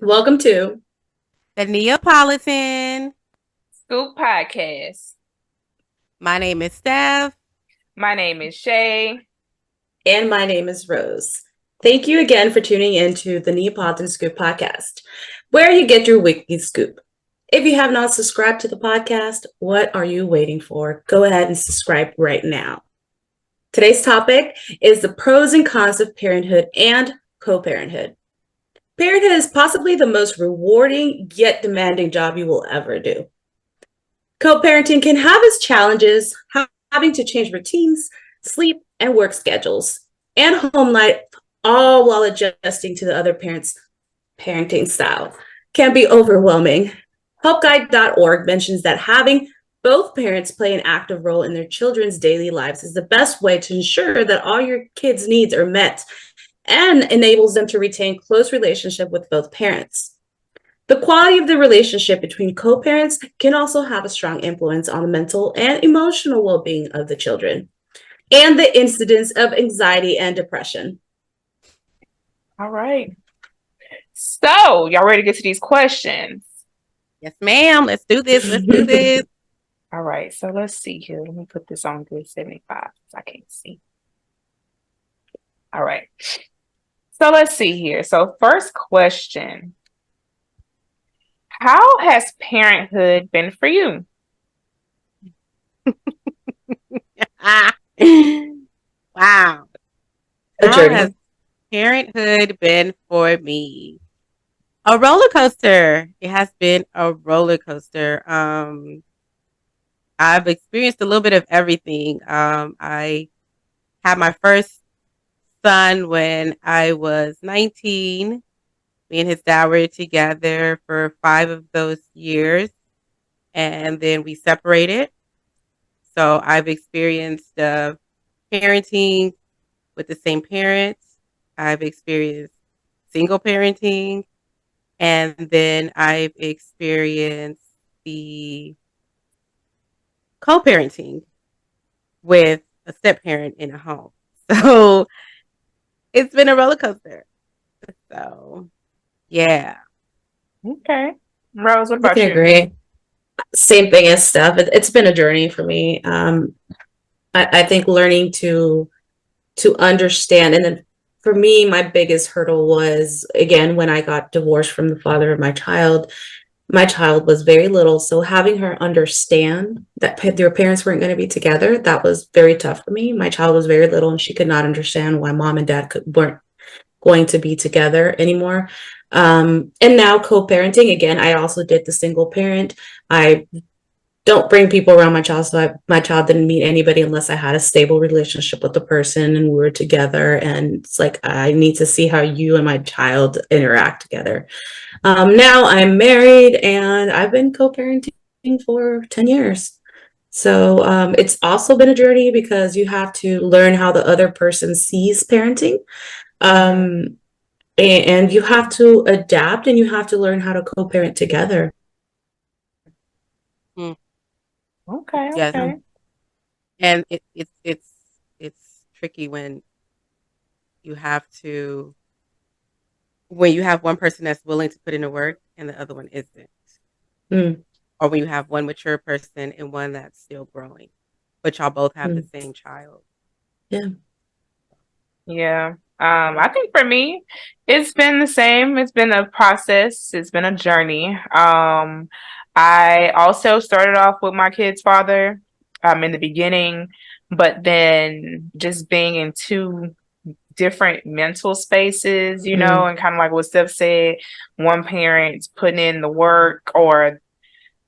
Welcome to The Neapolitan. Scoop Podcast. My name is Steph. My name is Shay. and my name is Rose. Thank you again for tuning in to the Neapolitan Scoop Podcast, where you get your weekly scoop. If you have not subscribed to the podcast, what are you waiting for? Go ahead and subscribe right now. Today's topic is the pros and cons of parenthood and co-parenthood. Parenthood is possibly the most rewarding yet demanding job you will ever do. Co-parenting can have its challenges, having to change routines, sleep, and work schedules, and home life, all while adjusting to the other parent's parenting style, can be overwhelming. Helpguide.org mentions that having both parents play an active role in their children's daily lives is the best way to ensure that all your kids' needs are met and enables them to retain close relationship with both parents. The quality of the relationship between co-parents can also have a strong influence on the mental and emotional well-being of the children and the incidence of anxiety and depression. All right. So, y'all ready to get to these questions? Yes, ma'am. Let's do this. All right. So, let's see here. Let me put this on good 75 because I can't see. All right. So, let's see here. So, first question. How has parenthood been for you? Wow. A How journey. has parenthood been for me? A roller coaster. It has been a roller coaster. I've experienced a little bit of everything. I had my first son when I was 19. Me and his dad were together for 5 of those years, and then we separated. So I've experienced parenting with the same parents. I've experienced single parenting, and then I've experienced the co-parenting with a step parent in a home. So it's been a roller coaster. So yeah. Okay. Rose, what I about can you? agree. Same thing as Steph. It's been a journey for me. I think learning to understand, and then for me, my biggest hurdle was again when I got divorced from the father of my child. My child was very little, so having her understand that their parents weren't going to be together, that was very tough for me. My child was very little, and she could not understand why mom and dad weren't going to be together anymore. And now co-parenting, again, I also did the single parent. I don't bring people around my child, so my child didn't meet anybody unless I had a stable relationship with the person and we were together. And it's like, I need to see how you and my child interact together. Now I'm married and I've been co-parenting for 10 years. So it's also been a journey because you have to learn how the other person sees parenting. Um, and you have to adapt and you have to learn how to co-parent together. Mm, Okay. yes. Okay. And it's tricky when you have to when you have one person that's willing to put in the work and the other one isn't. Mm, Or when you have one mature person and one that's still growing. But y'all both have the mm, same child. yeah. Yeah. I think for me, it's been the same. It's been a process. It's been a journey. I also started off with my kid's father, in the beginning, but then just being in two different mental spaces, Mm, and kind of like what Steph said, one parent's putting in the work, or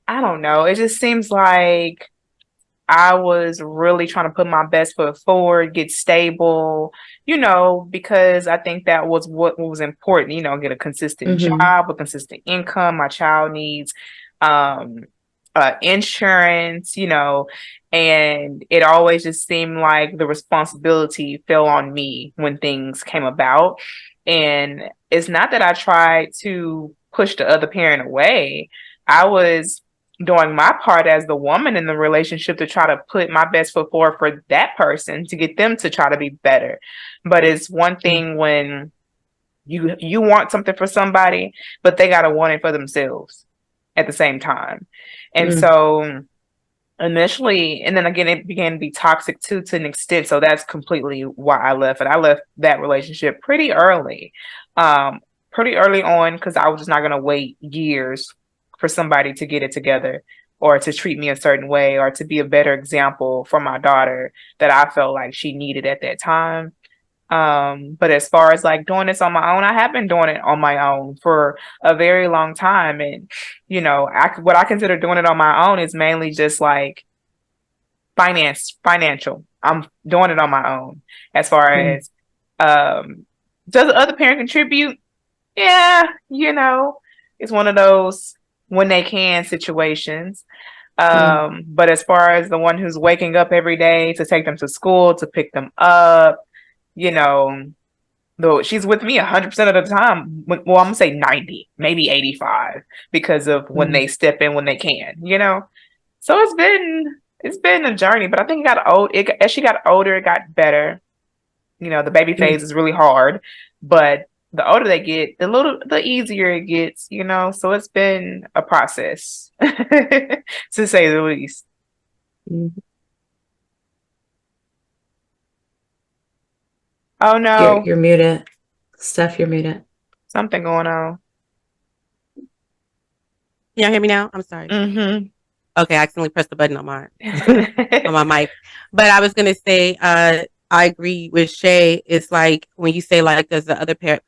I don't know. It just seems like I was really trying to put my best foot forward, get stable, because I think that was what was important, get a consistent mm-hmm, job, a consistent income. My child needs um insurance, and it always just seemed like the responsibility fell on me when things came about. And it's not that I tried to push the other parent away. I was doing my part as the woman in the relationship to try to put my best foot forward for that person to get them to try to be better. But it's one thing when you want something for somebody, but they gotta want it for themselves at the same time. And so initially, and then again, it began to be toxic too, to an extent. So that's completely why I left. And I left that relationship pretty early on, because I was just not going to wait years for somebody to get it together or to treat me a certain way or to be a better example for my daughter that I felt like she needed at that time. But as far as like doing this on my own, I have been doing it on my own for a very long time. And, what I consider doing it on my own is mainly just like financial. I'm doing it on my own. As far as, does the other parent contribute? Yeah, it's one of those when they can situations. But as far as the one who's waking up every day to take them to school, to pick them up, though she's with me 100% of the time. Well, I'm gonna say 90, maybe 85, because of when they step in when they can. So it's been a journey, but I think it got old. As she got older, it got better. The baby phase is really hard, but the older they get, the easier it gets. So it's been a process, to say the least. Oh no. You're muted. Steph, you're muted. Something going on. Can y'all hear me now? I'm sorry. Mm-hmm. Okay, I accidentally pressed the button on my on my mic. But I was gonna say, I agree with Shay. It's like when you say like, does the other parent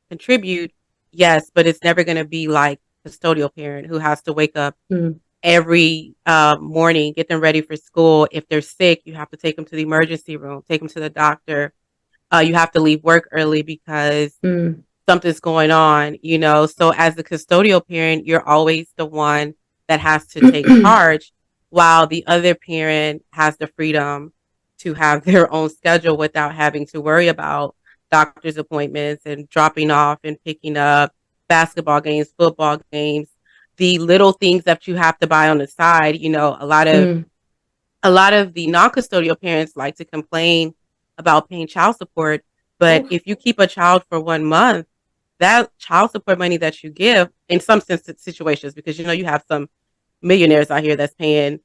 contribute? Yes, but it's never gonna be like custodial parent who has to wake up every morning, get them ready for school. If they're sick, you have to take them to the emergency room, take them to the doctor. You have to leave work early because something's going on, So as the custodial parent, you're always the one that has to take charge, while the other parent has the freedom to have their own schedule without having to worry about doctor's appointments and dropping off and picking up, basketball games, football games, the little things that you have to buy on the side. A lot of the non-custodial parents like to complain about paying child support, but if you keep a child for 1 month, that child support money that you give, in some situations, because you have some millionaires out here that's paying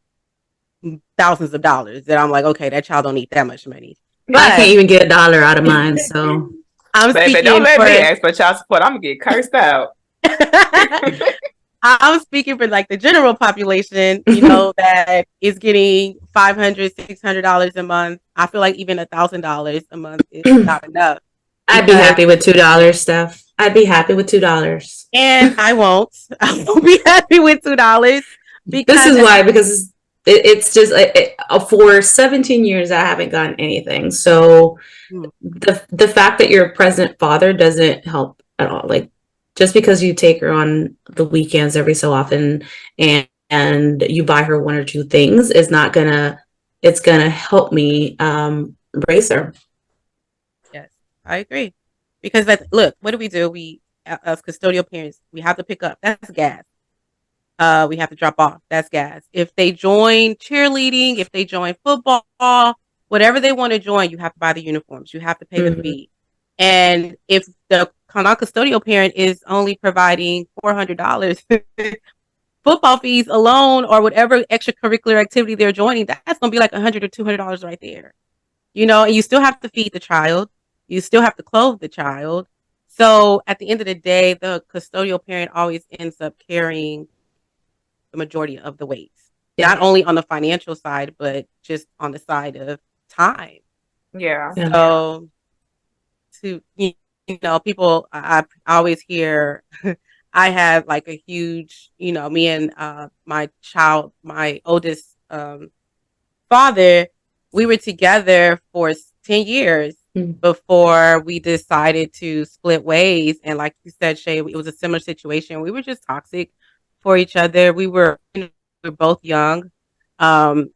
thousands of dollars, that I'm like, okay, that child don't need that much money. But I can't even get $1 out of mine, so I'm speaking. Don't let me ask for child support. I'm gonna get cursed out. I'm speaking for like the general population, that is getting $500, $600 a month. I feel like even $1,000 a month is not enough. I'd be happy with $2, Steph. I'd be happy with $2. And I won't be happy with $2. This is why, because it's just for 17 years I haven't gotten anything. So the fact that you're a present father doesn't help at all. Like, just because you take her on the weekends every so often and you buy her 1 or 2 things is not it's gonna help me raise her. Yes, I agree. Because look, what do? We, as custodial parents, we have to pick up. That's gas. We have to drop off. That's gas. If they join cheerleading, if they join football, whatever they want to join, you have to buy the uniforms. You have to pay the fee. And if the non-custodial parent is only providing $400 football fees alone, or whatever extracurricular activity they're joining, that's going to be like $100 or $200 right there. And you still have to feed the child. You still have to clothe the child. So at the end of the day, the custodial parent always ends up carrying the majority of the weight, not only on the financial side, but just on the side of time. Yeah. So people, I always hear, I have like a huge, me and my oldest father, we were together for 10 years before we decided to split ways. And like you said, Shay, it was a similar situation. We were just toxic for each other. We were both young. And,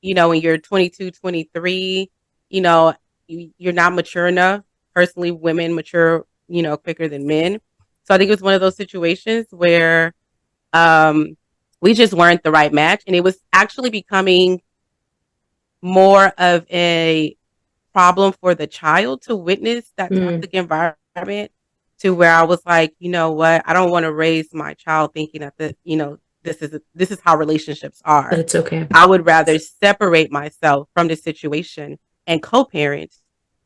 when you're 22, 23, you're not mature enough. Personally, women mature, quicker than men. So I think it was one of those situations where we just weren't the right match. And it was actually becoming more of a problem for the child to witness that toxic environment to where I was like, you know what, I don't want to raise my child thinking that this is how relationships are. But it's okay. I would rather separate myself from the situation and co-parent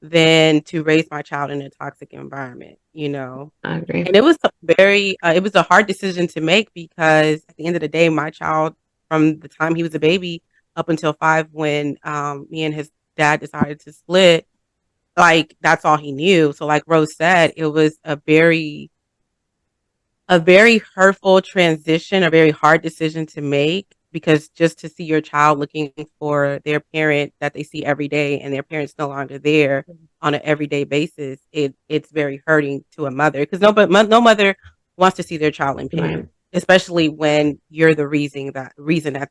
than to raise my child in a toxic environment, I agree. And it was it was a hard decision to make because at the end of the day, my child, from the time he was a baby up until 5, when me and his dad decided to split, like that's all he knew. So like Rose said, it was a very hurtful transition, a very hard decision to make, because just to see your child looking for their parent that they see every day and their parent's no longer there on an everyday basis, it's very hurting to a mother, because no mother wants to see their child in pain, Right. especially when you're the reason that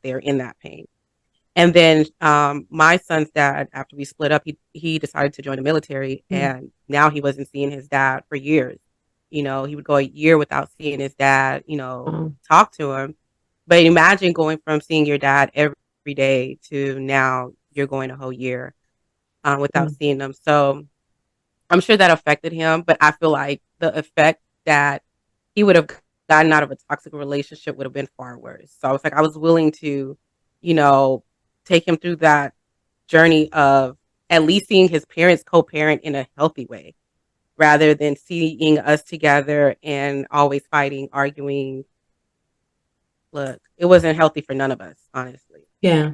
they're in that pain. And then my son's dad, after we split up, he decided to join the military, and now he wasn't seeing his dad for years. He would go a year without seeing his dad, talk to him. But imagine going from seeing your dad every day to now you're going a whole year without seeing them. So I'm sure that affected him, but I feel like the effect that he would have gotten out of a toxic relationship would have been far worse. So it's like I was willing to, take him through that journey of at least seeing his parents co-parent in a healthy way, rather than seeing us together and always fighting, arguing. Look, it wasn't healthy for none of us, honestly. Yeah.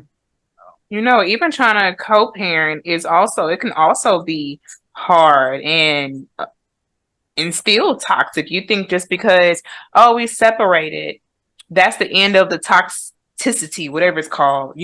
Even trying to co-parent it can also be hard and still toxic. You think just because, we separated, that's the end of the toxicity, whatever it's called,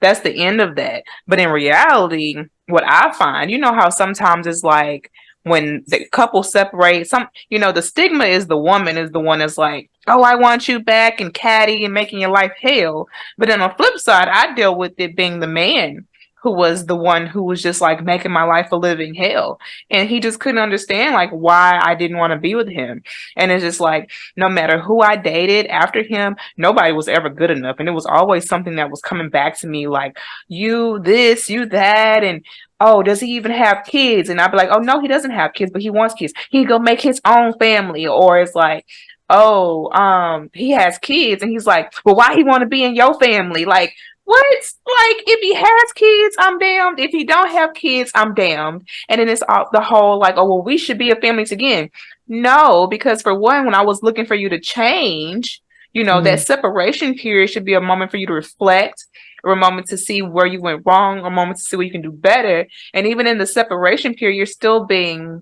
that's the end of that. But in reality, what I find, how sometimes it's like when the couple separate, the stigma is the woman is the one that's like, oh, I want you back and catty and making your life hell. But then on the flip side, I deal with it being the man who was the one who was just like making my life a living hell. And he just couldn't understand like why I didn't want to be with him. And it's just like, no matter who I dated after him, nobody was ever good enough. And it was always something that was coming back to me like, you this, you that, and oh, does he even have kids? And I'd be like, oh no, he doesn't have kids, but he wants kids. He go make his own family. Or it's like, oh, he has kids, and he's like, well, why he want to be in your family? Like, what? Like, if he has kids, I'm damned. If he don't have kids, I'm damned. And then it's all the whole like, oh, well, we should be a family again. No, because for one, when I was looking for you to change, that separation period should be a moment for you to reflect, or a moment to see where you went wrong, a moment to see what you can do better. And even in the separation period, you're still being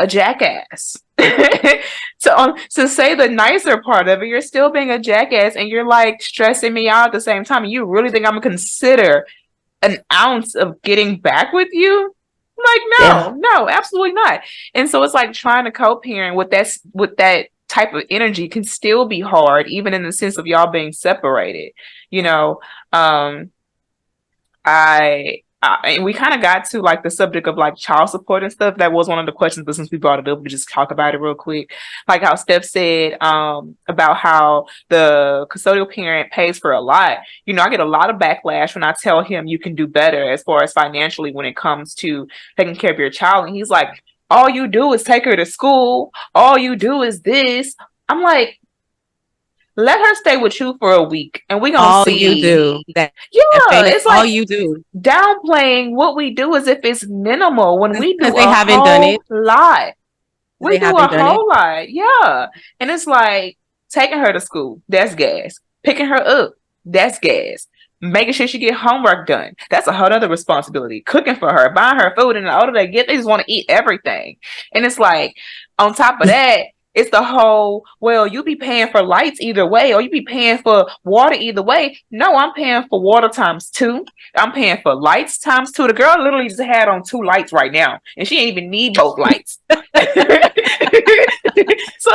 a jackass. To say the nicer part of it, you're still being a jackass, and you're like stressing me out at the same time. You really think I'm gonna consider an ounce of getting back with you? Like, no, absolutely not. And so it's like trying to co-parent with that type of energy can still be hard, even in the sense of y'all being separated. And we kind of got to like the subject of like child support and stuff. That was one of the questions, but since we brought it up, we just talk about it real quick. Like how Steph said about how the custodial parent pays for a lot. I get a lot of backlash when I tell him you can do better as far as financially when it comes to taking care of your child. And he's like, all you do is take her to school. All you do is this. I'm like, let her stay with you for a week, and we're gonna see. All you do. It's like all you do. Downplaying what we do as if it's minimal when we do they haven't done it. Lot. We do a whole lot, yeah. And it's like taking her to school, that's gas. Picking her up, that's gas. Making sure she get homework done, that's a whole other responsibility. Cooking for her, buying her food, and the older they get, they just want to eat everything. And it's like, on top of that, it's the whole, well, you be paying for lights either way, or you be paying for water either way. No, I'm paying for water times 2. I'm paying for lights times 2. The girl literally just had on 2 lights right now, and she ain't even need both lights. So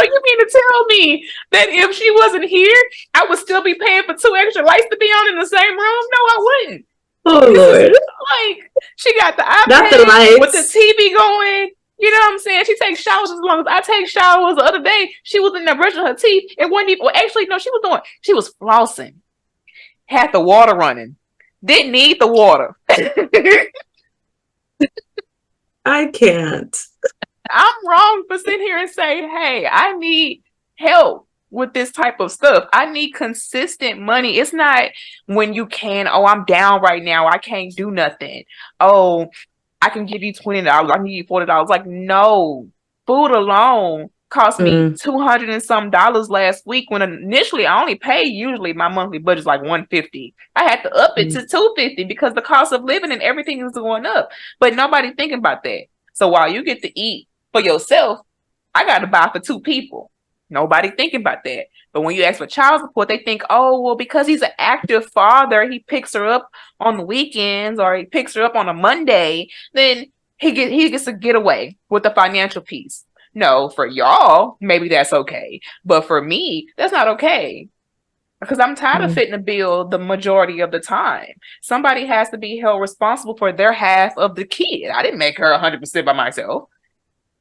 you mean to tell me that if she wasn't here, I would still be paying for 2 extra lights to be on in the same room? No, I wouldn't. Oh, Lord. Like, she got the iPad Not the lights with the TV going. You know what I'm saying? She takes showers as long as I take showers. The other day, she was in there brushing her teeth. It wasn't even, well, actually, no, she was flossing. Had the water running. Didn't need the water. I can't. I'm wrong for sitting here and say, hey, I need help with this type of stuff. I need consistent money. It's not when you can, oh, I'm down right now. I can't do nothing. Oh, I can give you $20. I can give you $40. Like, no, food alone cost me $200 and some last week when initially I only pay, usually my monthly budget is like $150. I had to up it to $250 because the cost of living and everything is going up. But nobody thinking about that. So while you get to eat for yourself, I got to buy for two people. Nobody thinking about that. But when you ask for child support, they think, oh, well, because he's an active father, he picks her up on the weekends or he picks her up on a Monday, then he gets to get away with the financial piece. No, for y'all, maybe that's okay. But for me, that's not okay. Because I'm tired of fitting the bill the majority of the time. Somebody has to be held responsible for their half of the kid. I didn't make her 100% by myself.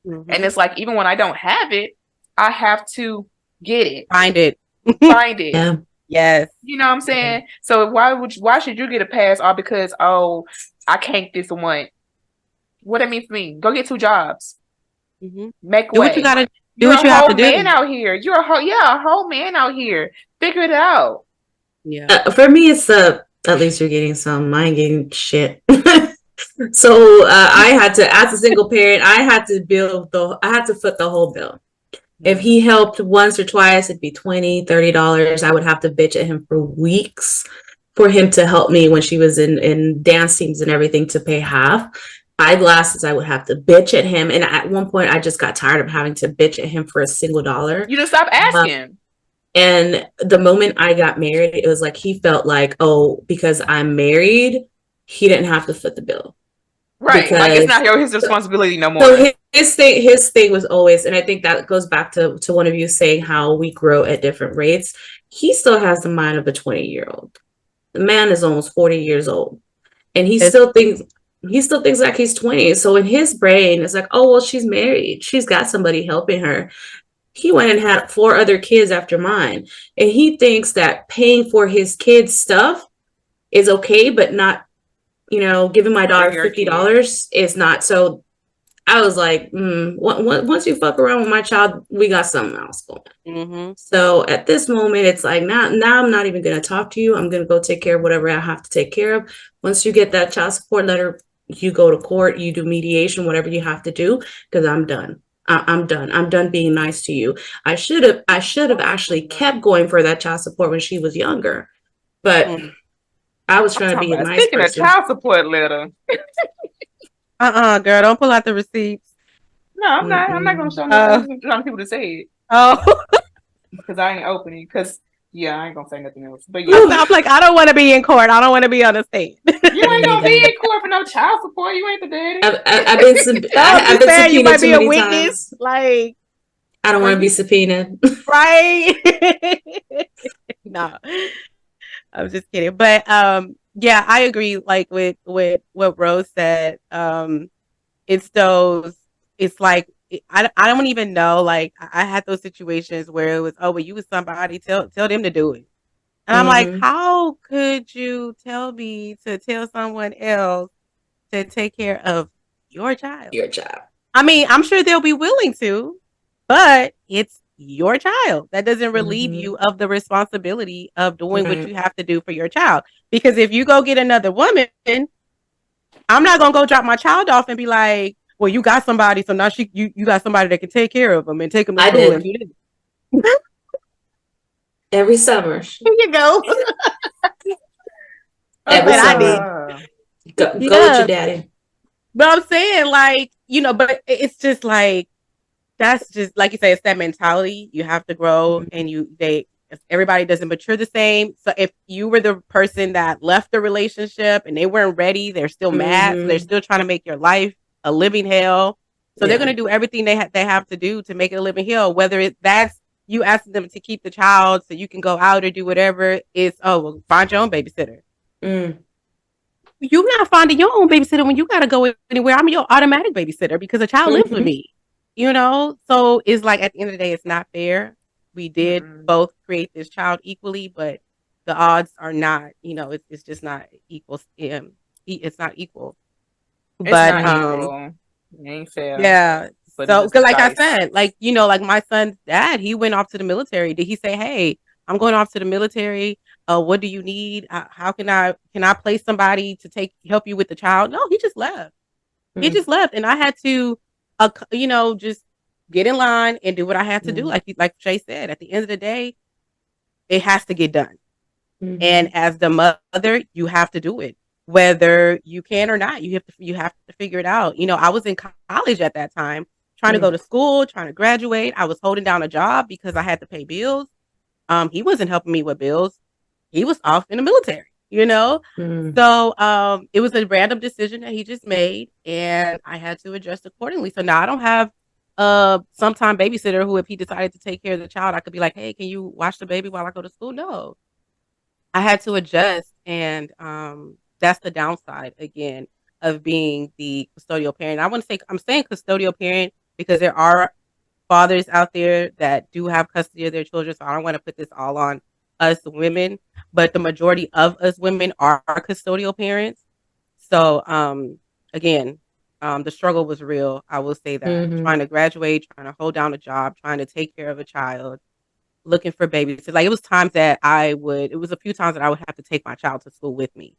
And it's like, even when I don't have it, I have to get it. Find it. Yeah. Yes. You know what I'm saying? So why should you get a pass all because, oh, I can't this one? What that mean for me? Go get 2 jobs. Make do way. What you gotta do. You're What you have to do. You're a whole man out here. You're a whole man out here. Figure it out. Yeah. For me, it's at least you're getting some. I ain't getting shit. So I had to, as a single parent, I had to foot the whole bill. If he helped once or twice, it'd be $20, $30. I would have to bitch at him for weeks for him to help me when she was in dance teams and everything to pay half. Eyeglasses, I would have to bitch at him. And at one point, I just got tired of having to bitch at him for a single dollar. You just stop asking. And the moment I got married, it was like he felt like, oh, because I'm married, he didn't have to foot the bill. Right. Because, like, it's not his responsibility no more. So his thing was always, and I think that goes back to one of you saying how we grow at different rates. He still has the mind of a 20-year-old. The man is almost 40 years old. And he still thinks like he's 20. So in his brain, it's like, oh, well, she's married. She's got somebody helping her. He went and had 4 other kids after mine. And he thinks that paying for his kids' stuff is okay, but not, giving my daughter $50 is not. So I was like, once you fuck around with my child, we got something else going. So at this moment, it's like, now I'm not even going to talk to you. I'm going to go take care of whatever I have to take care of. Once you get that child support letter, you go to court, you do mediation, whatever you have to do, because I'm done. I'm done. I'm done being nice to you. I should have actually kept going for that child support when she was younger, but I was trying to be a nice person. Speaking of child support letter. Girl, don't pull out the receipts. No, I'm not. I'm not going to show no people to say it. Oh. Because I ain't opening. Because, yeah, I ain't going to say nothing else. But yeah. I'm like, I don't want to be in court. I don't want to be on the stand. You ain't going to be in court for no child support. You ain't the daddy. I've been subpoenaed you might be a witness. Times. Like, I don't want to be subpoenaed. Right? No. I'm just kidding. But yeah, I agree, like with what Rose said. It's like I don't even know, like I had those situations where it was, oh, well, you was somebody, tell them to do it. And I'm like, how could you tell me to tell someone else to take care of your child? I mean, I'm sure they'll be willing to, but it's your child. That doesn't relieve you of the responsibility of doing what you have to do for your child. Because if you go get another woman, I'm not gonna go drop my child off and be like, well, you got somebody, so now you got somebody that can take care of them and take them to school and do this. Every summer. Here you go. Every summer. I did. Go with your daddy. But I'm saying, like, but it's just like, that's just, like you say, it's that mentality. You have to grow, and if everybody doesn't mature the same. So if you were the person that left the relationship and they weren't ready, they're still mad. So they're still trying to make your life a living hell. So they're going to do everything they have to do to make it a living hell. Whether that's you asking them to keep the child so you can go out or do whatever, it's, oh, well, find your own babysitter. You're not finding your own babysitter when you got to go anywhere. I'm your automatic babysitter because a child lives with me. So it's like, at the end of the day, it's not fair. We did both create this child equally, but the odds are not, it's just not equal. It's not equal. It's not equal. It ain't fair. Yeah. but it's So, just cause like I advice. said, like, you know, like my son's dad, he went off to the military. Did he say, "Hey, I'm going off to the military. What do you need? How can I place somebody to help you with the child?" No, he just left. He just left, and I had to, you know, just get in line and do what I had to do. Like Shay said, at the end of the day, it has to get done. And as the mother, you have to do it, whether you can or not. You have to figure it out. You know, I was in college at that time, trying to go to school, trying to graduate. I was holding down a job because I had to pay bills. He wasn't helping me with bills. He was off in the military, you know? So it was a random decision that he just made, and I had to adjust accordingly. So now I don't have sometime babysitter who, if he decided to take care of the child, I could be like, "Hey, can you watch the baby while I go to school?" No, I had to adjust, and that's the downside again of being the custodial parent. I want to say I'm saying custodial parent because there are fathers out there that do have custody of their children, so I don't want to put this all on us women, but the majority of us women are custodial parents. So again, the struggle was real. I will say that trying to graduate, trying to hold down a job, trying to take care of a child, looking for babies. Like it was times that it was a few times that I would have to take my child to school with me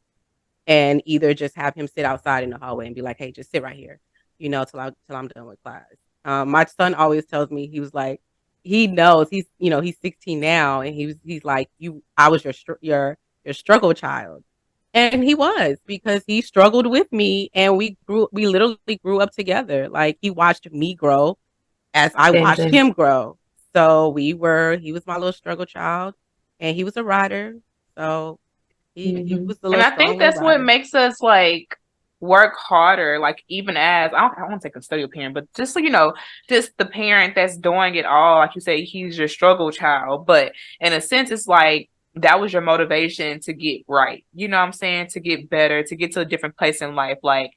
and either just have him sit outside in the hallway and be like, "Hey, just sit right here, you know, till I'm done with class." My son always tells me, he was like, he knows he's 16 now, and he's like, I was your struggle child, and he was, because he struggled with me, and we literally grew up together. Like he watched me grow as I watched him grow. So he was my little struggle child, and he was a rider. So he was the And little I strong think little that's what rider. makes us like work harder, like even as I don't want to say custodial parent, but just so you know, just the parent that's doing it all, like you say, he's your struggle child. But in a sense, it's like that was your motivation to get right. You know what I'm saying? To get better, to get to a different place in life. Like,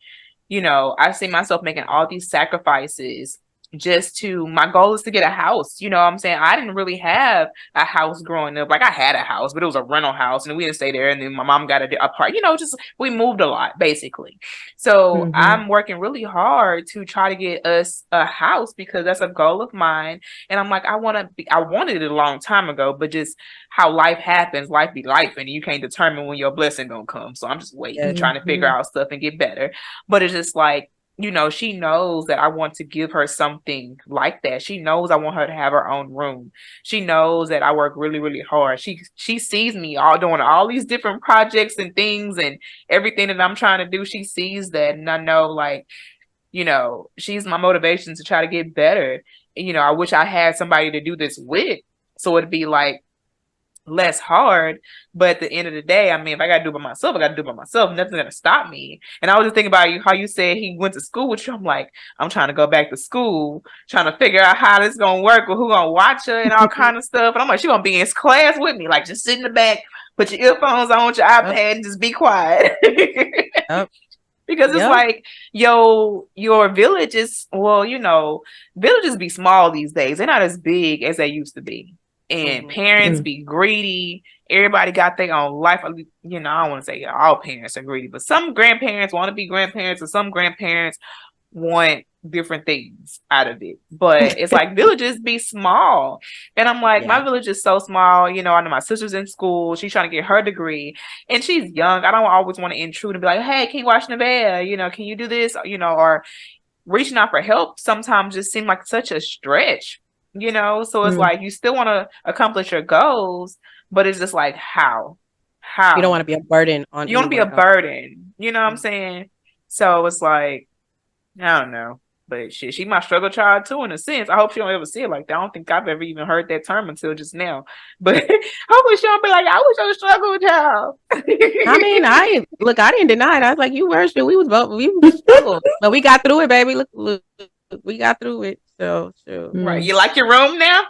you know, I see myself making all these sacrifices just to, my goal is to get a house. You know what I'm saying? I didn't really have a house growing up. Like I had a house, but it was a rental house, and we didn't stay there. And then my mom got a part. You know, just we moved a lot basically. So I'm working really hard to try to get us a house because that's a goal of mine. And I'm like, I wanted it a long time ago, but just how life happens, life be life, and you can't determine when your blessing gonna come. So I'm just waiting, trying to figure out stuff and get better. But it's just like, you know, she knows that I want to give her something like that. She knows I want her to have her own room. She knows that I work really, really hard. She sees me all doing all these different projects and things and everything that I'm trying to do. She sees that, and I know, like, you know, she's my motivation to try to get better. And, you know, I wish I had somebody to do this with, so it'd be like less hard. But at the end of the day, I mean, if I gotta do it by myself, I gotta do it by myself. Nothing's gonna stop me. And I was just thinking about how you said he went to school with you. I'm like, I'm trying to go back to school, trying to figure out how this gonna work, or who gonna watch her and all kind of stuff. And I'm like, she gonna be in class with me, like just sit in the back, put your earphones on, with your iPad, and just be quiet. Because it's like, your village is, well, you know, villages be small these days. They're not as big as they used to be. And parents be greedy. Everybody got their own life. You know, I don't want to say all parents are greedy, but some grandparents want to be grandparents, and some grandparents want different things out of it. But it's like villages be small. And I'm like, my village is so small. You know, I know my sister's in school. She's trying to get her degree, and she's young. I don't always want to intrude and be like, "Hey, can you watch Nevaeh? You know, can you do this?" You know, or reaching out for help sometimes just seemed like such a stretch. You know, so it's like you still want to accomplish your goals, but it's just like how you don't want to be a burden on you want to be a burden. You know what I'm saying? So it's like, I don't know, but shit, she my struggle child too, in a sense. I hope she don't ever see it like that. I don't think I've ever even heard that term until just now. But hopefully she don't be like, I was your struggle child. I mean, I didn't deny it. I was like, you were sure we struggled, but we got through it, baby. Look, we got through it. So sure. Right. You like your room now?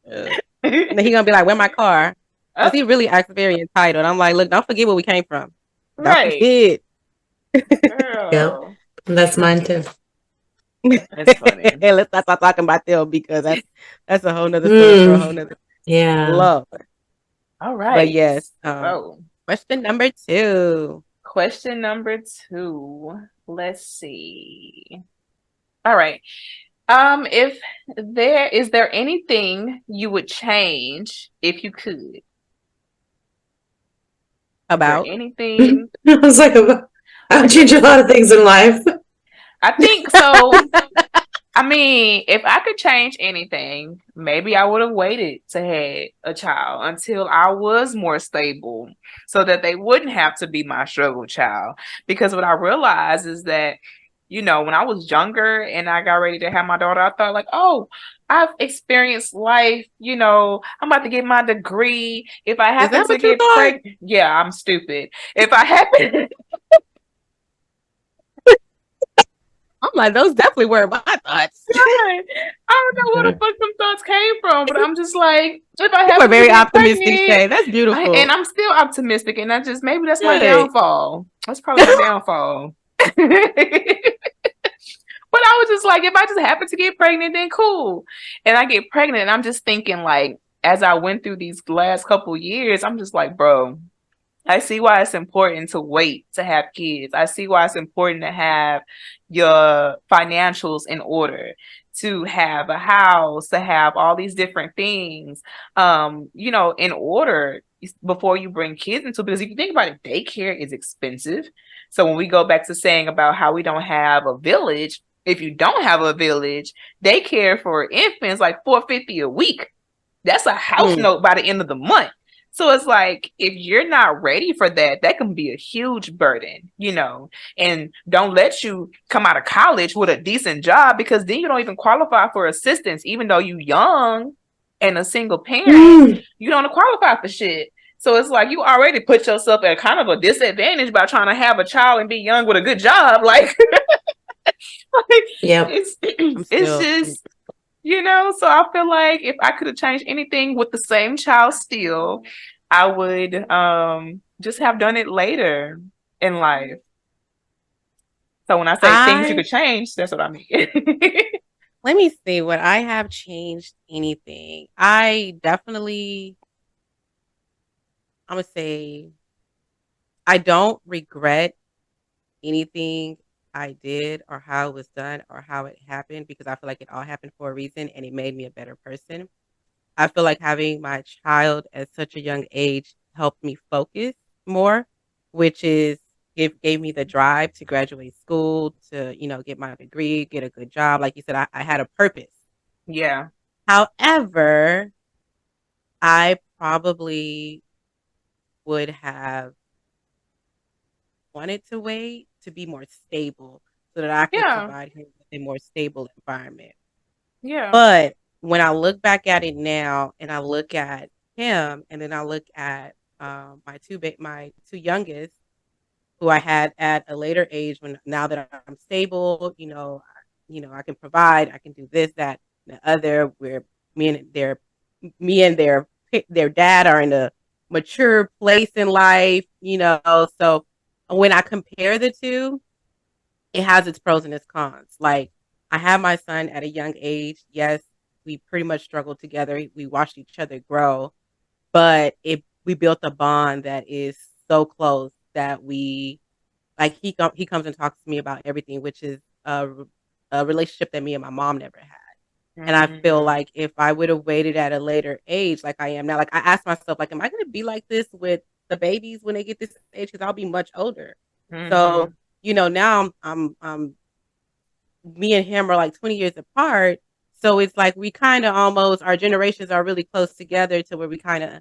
And then he gonna be like, "Where my car?" Because he really acts very entitled. I'm like, look, don't forget where we came from. Don't forget. Yep. That's mine too. That's funny. Let's not start talking about them, because that's a whole nother story for a whole nother. Yeah. Love. All right. But yes. Question number 2. Question number 2. Let's see. All right. If there anything you would change if you could? Is there About anything? I was like, I would change a lot of things in life. I think so. I mean, if I could change anything, maybe I would have waited to have a child until I was more stable so that they wouldn't have to be my struggle child. Because what I realized is that, when I was younger and I got ready to have my daughter, I thought like, oh, I've experienced life, I'm about to get my degree. If I is happen that to what you get thought? pregnant, yeah, I'm stupid. If I happen I'm like, those definitely were my thoughts. I don't know where the fuck some thoughts came from, but I'm just like, if I You were happen to very get optimistic, pregnant, Shay. That's beautiful. and I'm still optimistic, and maybe that's my Good. downfall. That's probably my downfall. But I was just like, if I just happen to get pregnant, then cool. And I get pregnant, and I'm just thinking like, as I went through these last couple years, I'm just like, bro, I see why it's important to wait to have kids. I see why it's important to have your financials in order, to have a house, to have all these different things, in order before you bring kids into. Because if you think about it, daycare is expensive. So when we go back to saying about how we don't have a village, if you don't have a village, daycare for infants like $450 a week. That's a house note by the end of the month. So it's like, if you're not ready for that, that can be a huge burden, and don't let you come out of college with a decent job, because then you don't even qualify for assistance, even though you young and a single parent, you don't qualify for shit. So it's like you already put yourself at kind of a disadvantage by trying to have a child and be young with a good job. Like, Yeah. it's just, so I feel like if I could have changed anything with the same child still, I would just have done it later in life. So when I say things you could change, that's what I mean. Let me see, would I have changed anything? I definitely, I'm going to say, I don't regret anything I did or how it was done or how it happened, because I feel like it all happened for a reason and it made me a better person. I feel like having my child at such a young age helped me focus more, which is gave me the drive to graduate school, to, get my degree, get a good job. Like you said, I had a purpose. Yeah. However, I probably would have wanted to wait to be more stable so that I could provide him with a more stable environment. Yeah. But when I look back at it now and I look at him and then I look at my two youngest, who I had at a later age, now that I'm stable, I can provide, I can do this, that, and the other, where me and their dad are in a mature place in life, so when I compare the two, it has its pros and its cons. Like, I had my son at a young age. Yes, we pretty much struggled together. We watched each other grow, but we built a bond that is so close that he comes and talks to me about everything, which is a relationship that me and my mom never had. And I feel like if I would have waited at a later age, like I am now, like I ask myself, like, am I going to be like this with the babies when they get this age? Because I'll be much older. So, now I'm me and him are like 20 years apart. So it's like we kind of almost, our generations are really close together to where we kind of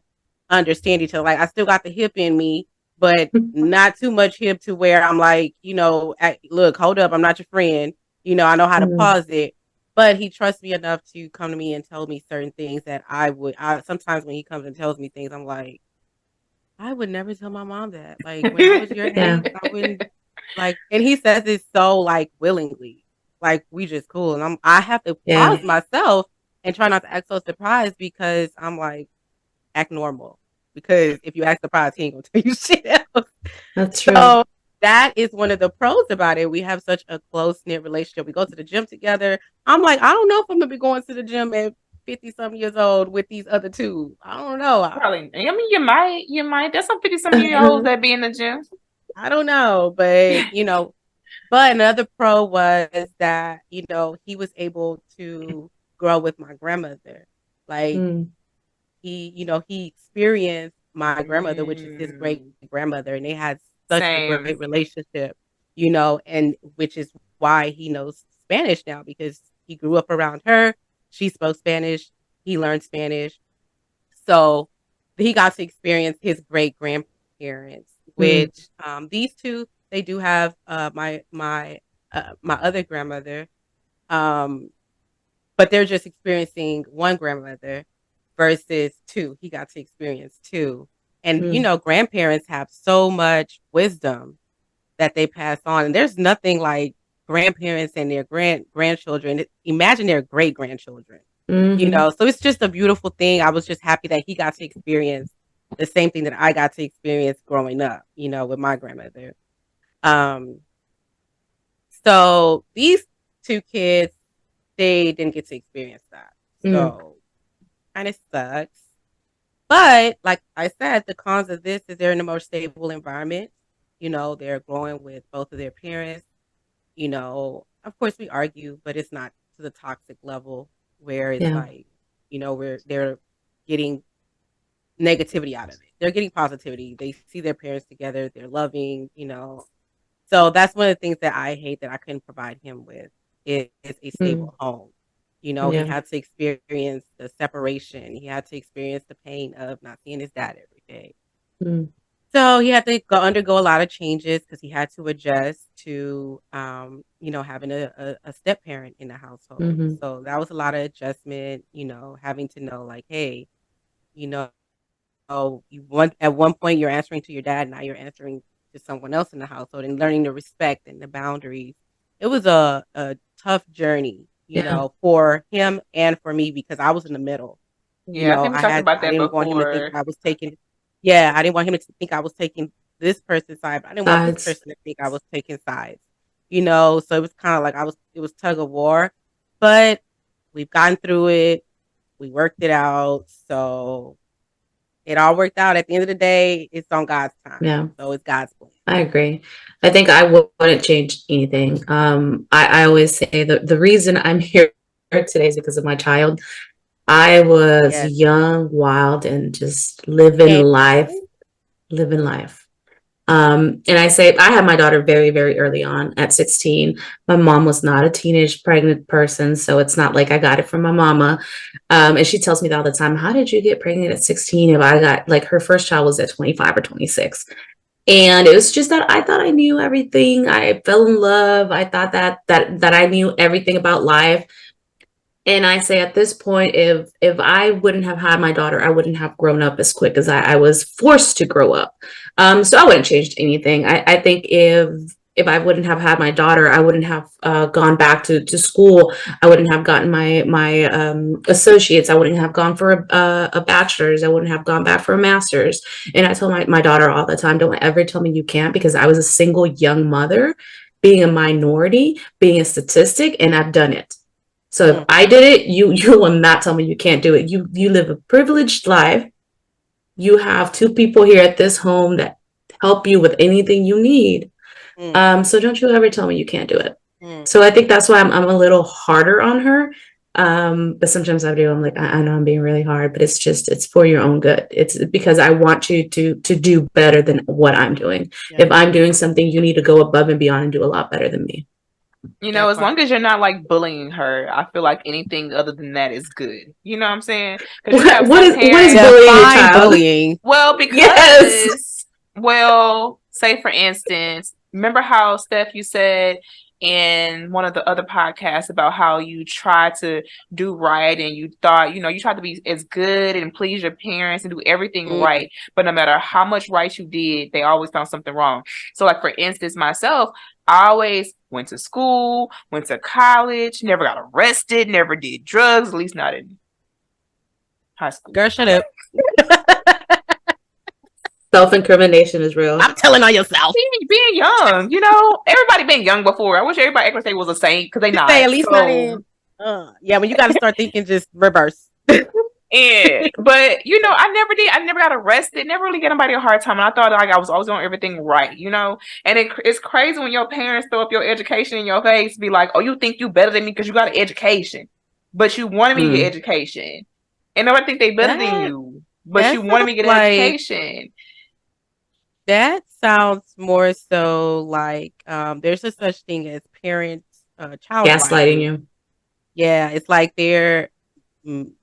understand each other. Like, I still got the hip in me, but not too much hip to where I'm like, look, hold up, I'm not your friend. I know how to pause it. But he trusts me enough to come to me and tell me certain things that sometimes when he comes and tells me things, I'm like, I would never tell my mom that. Like, when I was your age, I wouldn't, like, and he says it so, like, willingly. Like, we just cool. And I have to pause myself and try not to act so surprised, because I'm like, act normal. Because if you act surprised, he ain't gonna tell you shit else. That's true. So that is one of the pros about it. We have such a close-knit relationship. We go to the gym together. I'm like, I don't know if I'm gonna be going to the gym at 50-something years old with these other two. I don't know. Probably. I mean, you might. There's some 50-something year olds that be in the gym. I don't know, but but another pro was that, he was able to grow with my grandmother. Like Mm, he experienced my grandmother, which is his great Mm, grandmother, and they had such a same. great relationship, and which is why he knows Spanish now because he grew up around her. She spoke Spanish. He learned Spanish. So he got to experience his great grandparents, mm, which these two they do have my other grandmother, um, but they're just experiencing one grandmother versus two. He got to experience two, and mm, grandparents have so much wisdom that they pass on, and there's nothing like grandparents and their grandchildren. Imagine their great grandchildren mm-hmm. so it's just a beautiful thing. I was just happy that he got to experience the same thing that I got to experience growing up, with my grandmother. Um, so these two kids, they didn't get to experience that. Mm, So kind of sucks. But like I said, the cons of this is they're in a more stable environment. They're growing with both of their parents. Of course we argue, but it's not to the toxic level where it's yeah. like, where they're getting negativity out of it. They're getting positivity. They see their parents together. They're loving. So that's one of the things that I hate that I couldn't provide him with is a Mm, stable home. He yeah. had to experience the separation. He had to experience the pain of not seeing his dad every day. Mm, So he had to undergo a lot of changes because he had to adjust to, having a step parent in the household. mm-hmm. So that was a lot of adjustment. Having to know like, hey, you know, at one point you're answering to your dad, now you're answering to someone else in the household, and learning the respect and the boundaries. It was a tough journey, Yeah. for him and for me because I was in the middle. Yeah, I think we talked about I that didn't want him to think before. I was taking, yeah, I didn't want him to think I was taking this person's side, but I didn't want this Sides. person to think I was taking sides, so it was kind of like it was tug of war, but we've gotten through it. We worked it out. So it all worked out. At the end of the day, it's on God's time. Yeah. So it's God's plan. I agree. I think I wouldn't change anything. I always say that the reason I'm here today is because of my child. I was Yes. young, wild, and just Okay. living life. And I say I had my daughter very, very early on at 16. My mom was not a teenage pregnant person, so it's not like I got it from my mama. And she tells me all the time, "How did you get pregnant at 16?" If I got like her first child was at 25 or 26. And it was just that I thought I knew everything. I fell in love. I thought that I knew everything about life. And I say at this point, if I wouldn't have had my daughter, I wouldn't have grown up as quick as I was forced to grow up. So I wouldn't change anything. I think if I wouldn't have had my daughter, I wouldn't have gone back to school. I wouldn't have gotten my associates. I wouldn't have gone for a bachelor's. I wouldn't have gone back for a master's. And I tell my daughter all the time, don't ever tell me you can't, because I was a single young mother, being a minority, being a statistic, and I've done it. So if I did it, you will not tell me you can't do it. You live a privileged life. You have two people here at this home that help you with anything you need. So don't you ever tell me you can't do it. So I think that's why I'm a little harder on her. But sometimes I do. I'm like, I know I'm being really hard, but it's for your own good. It's because I want you to do better than what I'm doing. Yeah. If I'm doing something, you need to go above and beyond and do a lot better than me. As long as you're not like bullying her, I feel like anything other than that is good. You know what I'm saying? Because you have some What is parents. bullying a child? Bullying. Well, Yes. because, well, say for instance, remember how Steph, you said in one of the other podcasts about how you try to do right and you thought, you tried to be as good and please your parents and do everything right. But no matter how much right you did, they always found something wrong. So like, for instance, myself, I always went to school, went to college, never got arrested, never did drugs, at least not in high school. Girl, shut up. Self-incrimination is real. I'm telling on yourself. Being young, everybody been young before. I wish everybody could say was a saint because they not. Say at least not in. Yeah, when you got to start thinking, just reverse. But I never did. I never got arrested. Never really get anybody a hard time. And I thought like I was always doing everything right, And it's crazy when your parents throw up your education in your face, be like, "Oh, you think you better than me because you got an education, but you wanted me to get education, and nobody think they better than you, but you wanted me to get an education." That sounds more so like there's a such thing as parents child gaslighting you. Yeah, it's like they're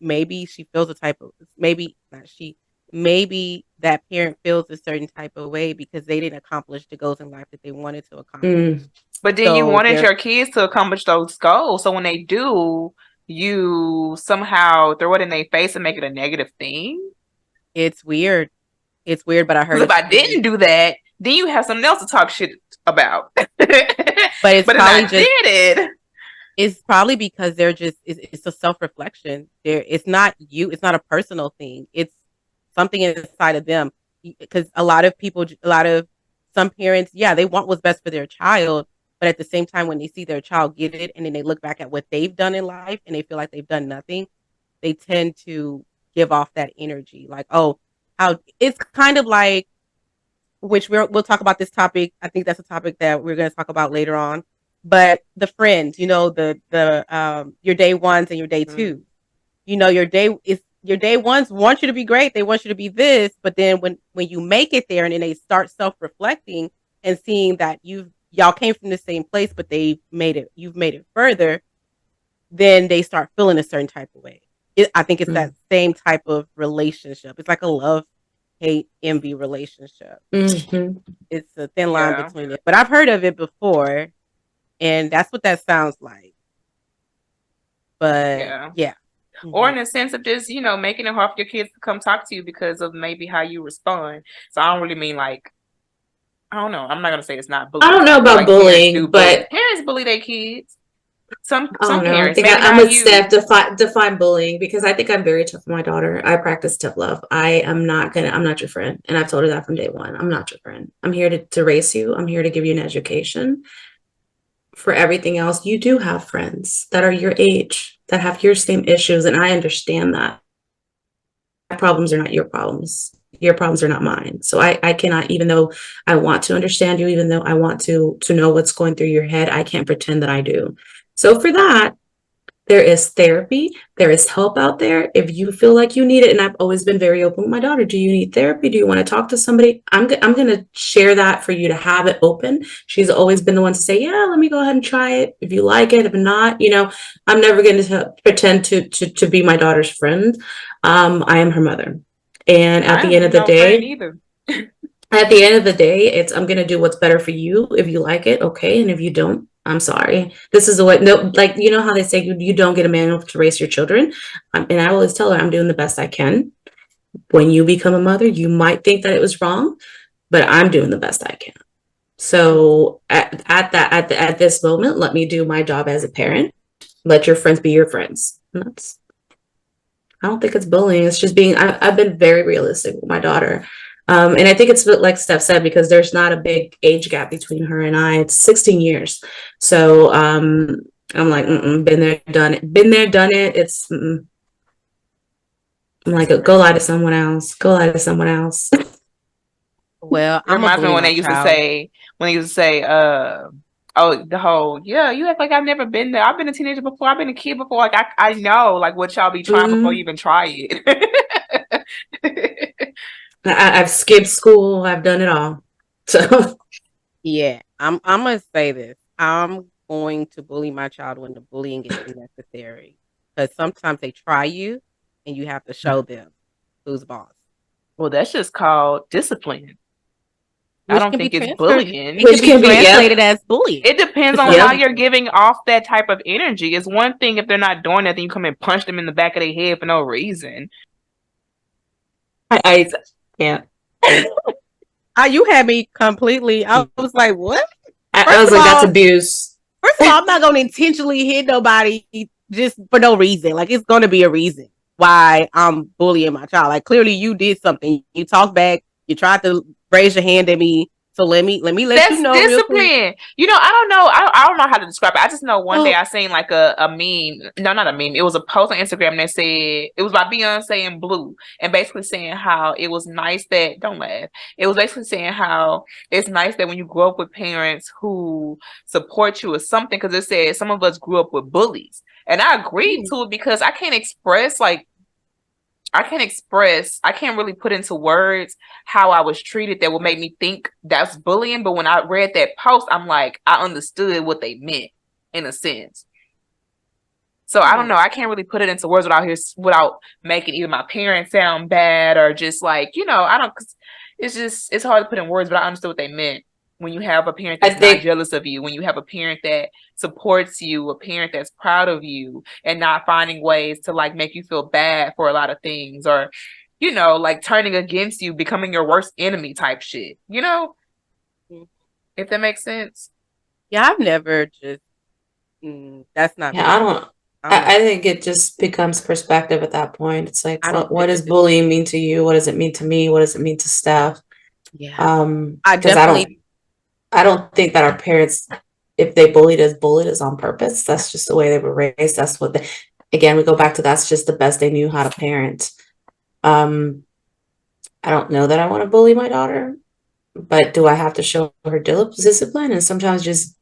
maybe she feels a type of maybe not she maybe that parent feels a certain type of way because they didn't accomplish the goals in life that they wanted to accomplish. But then you wanted your kids to accomplish those goals, so when they do, you somehow throw it in their face and make it a negative thing. It's weird. It's weird, but I heard if I didn't do that, then you have something else to talk shit about. But it's but probably if I did it. It's probably because they're just it's a self-reflection. It's not you, it's not a personal thing. It's something inside of them. Because some parents, yeah, they want what's best for their child, but at the same time when they see their child get it and then they look back at what they've done in life and they feel like they've done nothing, they tend to give off that energy. Like, oh, how it's kind of like, which we'll talk about this topic. I think that's a topic that we're going to talk about later on. But the friends, the your day ones and your day two, your day ones want you to be great. They want you to be this, but then when you make it there and then they start self-reflecting and seeing that y'all came from the same place, but you've made it further, then they start feeling a certain type of way. I think it's that same type of relationship. It's like a love, hate, envy relationship. It's a thin line between it, but I've heard of it before. And that's what that sounds like. But yeah. Or in the sense of just, making it hard for your kids to come talk to you because of maybe how you respond. So I don't really mean like, I don't know. I'm not going to say it's not bullying. I don't know about like bullying, but parents bully their kids. Some parents. I think I'm with Steph define bullying because I think I'm very tough with my daughter. I practice tough love. I'm not your friend. And I've told her that from day one. I'm not your friend. I'm here to raise you. I'm here to give you an education. For everything else, you do have friends that are your age, that have your same issues. And I understand that. My problems are not your problems. Your problems are not mine. So I cannot, even though I want to understand you, even though I want to know what's going through your head, I can't pretend that I do. So for that, there is therapy. There is help out there if you feel like you need it. And I've always been very open with my daughter. Do you need therapy? Do you want to talk to somebody? I'm going to share that for you to have it open. She's always been the one to say, yeah, let me go ahead and try it. If you like it, if not, I'm never going to pretend to be my daughter's friend. I am her mother. And at the end of the day, I'm going to do what's better for you. If you like it, okay. And if you don't, I'm sorry. This is the way. No, like how they say you don't get a manual to raise your children, and I always tell her I'm doing the best I can. When you become a mother, you might think that it was wrong, but I'm doing the best I can. So at this moment, let me do my job as a parent. Let your friends be your friends. I don't think it's bullying. It's just being. I've been very realistic with my daughter. And I think it's like Steph said, because there's not a big age gap between her and I. It's 16 years. So I'm like, been there, done it. Been there, done it. It's I'm like, go lie to someone else. Go lie to someone else. Well, it reminds me when they used to say, oh, the whole, you act like I've never been there. I've been a teenager before. I've been a kid before. Like I know like what y'all be trying before you even try it. I've skipped school. I've done it all. So yeah, I'm gonna say this. I'm going to bully my child when the bullying is necessary, because sometimes they try you, and you have to show them who's boss. Well, that's just called discipline. I don't think it's bullying. It can be translated as bullying. It depends on how you're giving off that type of energy. It's one thing if they're not doing that, then you come and punch them in the back of their head for no reason. I can't. You had me completely. I was like, what? I was like, that's abuse. First of all, I'm not going to intentionally hit nobody just for no reason. Like, it's going to be a reason why I'm bullying my child. Like, clearly you did something. You talked back. You tried to raise your hand at me. So let me let That's you know real quick. discipline. I don't know. I don't know how to describe it. I just know one day I seen like a meme. No, not a meme. It was a post on Instagram that said it was by Beyonce and Blue, and basically saying how it was nice that don't laugh. It was basically saying how it's nice that when you grow up with parents who support you or something, because it said some of us grew up with bullies, and I agreed to it because I can't express I can't really put into words how I was treated that would make me think that's bullying. But when I read that post, I'm like, I understood what they meant in a sense. So I don't know. I can't really put it into words without making either my parents sound bad or just like, I don't, 'cause it's hard to put in words, but I understood what they meant. When you have a parent that's not jealous of you, when you have a parent that supports you, a parent that's proud of you and not finding ways to like make you feel bad for a lot of things or, like turning against you, becoming your worst enemy type shit, if that makes sense. Yeah, I've never just, that's not. Yeah, I think it just becomes perspective at that point. It's like, what does bullying mean to you? What does it mean to me? What does it mean to Steph? Yeah. I don't think that our parents, if they bullied us on purpose. That's just the way they were raised. That's what again, we go back to that's just the best they knew how to parent. I don't know that I want to bully my daughter, but do I have to show her discipline and sometimes just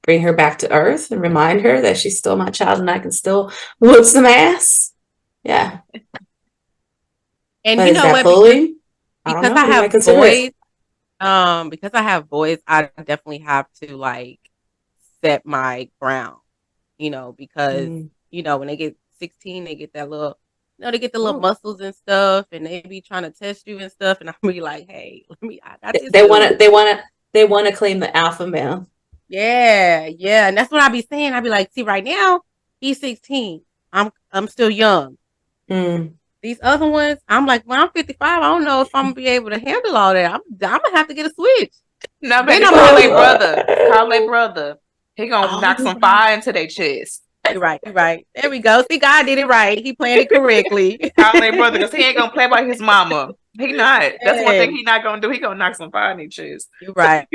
bring her back to earth and remind her that she's still my child and I can still whoop some ass? Yeah. And but is that bullying? Because I have boys, because I have boys, I definitely have to like set my ground, because when they get 16, they get that little, they get the little muscles and stuff, and they be trying to test you and stuff, and I'll be like, hey, I got this. They want to claim the alpha male. Yeah, and that's what I be saying. I be like, see, right now he's 16. I'm still young. These other ones, I'm like, when I'm 55, I don't know if I'm gonna be able to handle all that. I'm gonna have to get a switch. No, baby, call a brother. Call a brother. He gonna knock some fire into their chest. You're right. There we go. See, God did it right. He planned it correctly. Call a brother because he ain't gonna play by his mama. He not. That's one thing he not gonna do. He gonna knock some fire in their chest. You're right.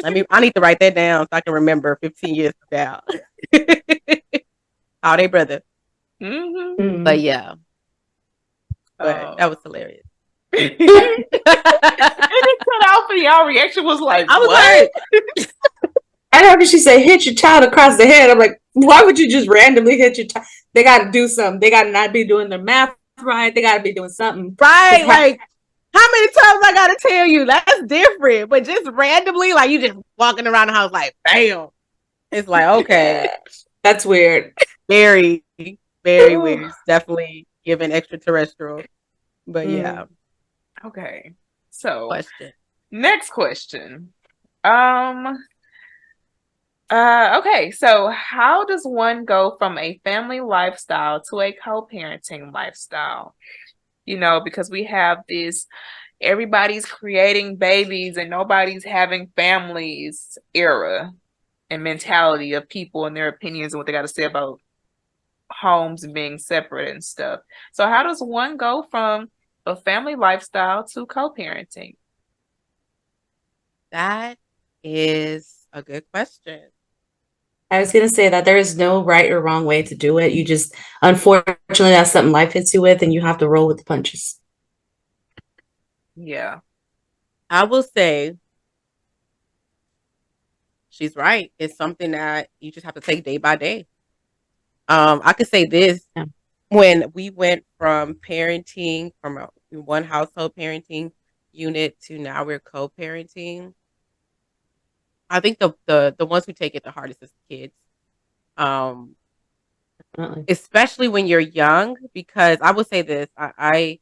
I need to write that down so I can remember 15 years from now. Call their brother. But yeah. But that was hilarious. And it cut off and y'all reaction was like, I was what? Like, I heard she say, hit your child across the head. I'm like, why would you just randomly hit your child? They got to do something. They got to not be doing their math right. They got to be doing something. Right. Like, how many times I got to tell you? That's different. But just randomly, like, you just walking around the house like, bam. It's like, okay. That's weird. Very, very weird. It's definitely giving extraterrestrial. But yeah. Okay. So next question. Okay, so how does one go from a family lifestyle to a co-parenting lifestyle? Because we have this everybody's creating babies and nobody's having families era and mentality of people and their opinions and what they got to say about homes and being separate and stuff. So how does one go from a family lifestyle to co-parenting? That is a good question. I was going to say that there is no right or wrong way to do it. You just, unfortunately, that's something life hits you with and you have to roll with the punches. Yeah. I will say she's right. It's something that you just have to take day by day. I could say this. Yeah. When we went from parenting, from one household parenting unit to now we're co-parenting, I think the ones who take it the hardest is the kids. Especially when you're young, because I would say this, I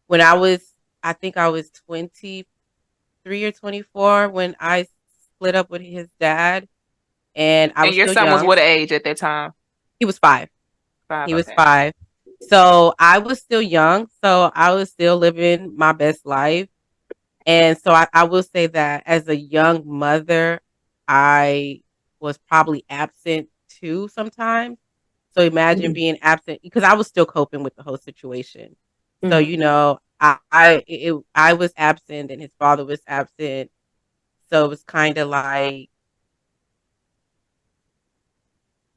think I was 23 or 24 when I split up with his dad, and your son was what age at that time? He was 5. He was 5. So I was still young. So I was still living my best life. And so I will say that as a young mother, I was probably absent too sometimes. So imagine being absent because I was still coping with the whole situation. So, I was absent and his father was absent, so it was kind of like,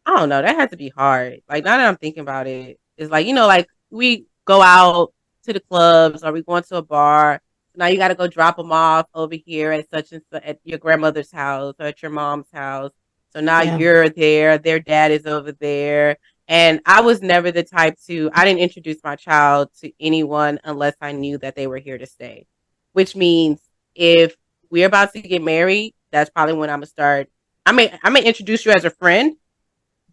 I don't know. That had to be hard. Like now that I'm thinking about it, it's like, like we go out to the clubs or we going to a bar. Now you got to go drop them off over here at such and such at your grandmother's house or at your mom's house. So now you're there. Their dad is over there. And I was never the type I didn't introduce my child to anyone unless I knew that they were here to stay, which means if we're about to get married, that's probably when I'm going to start. I may introduce you as a friend,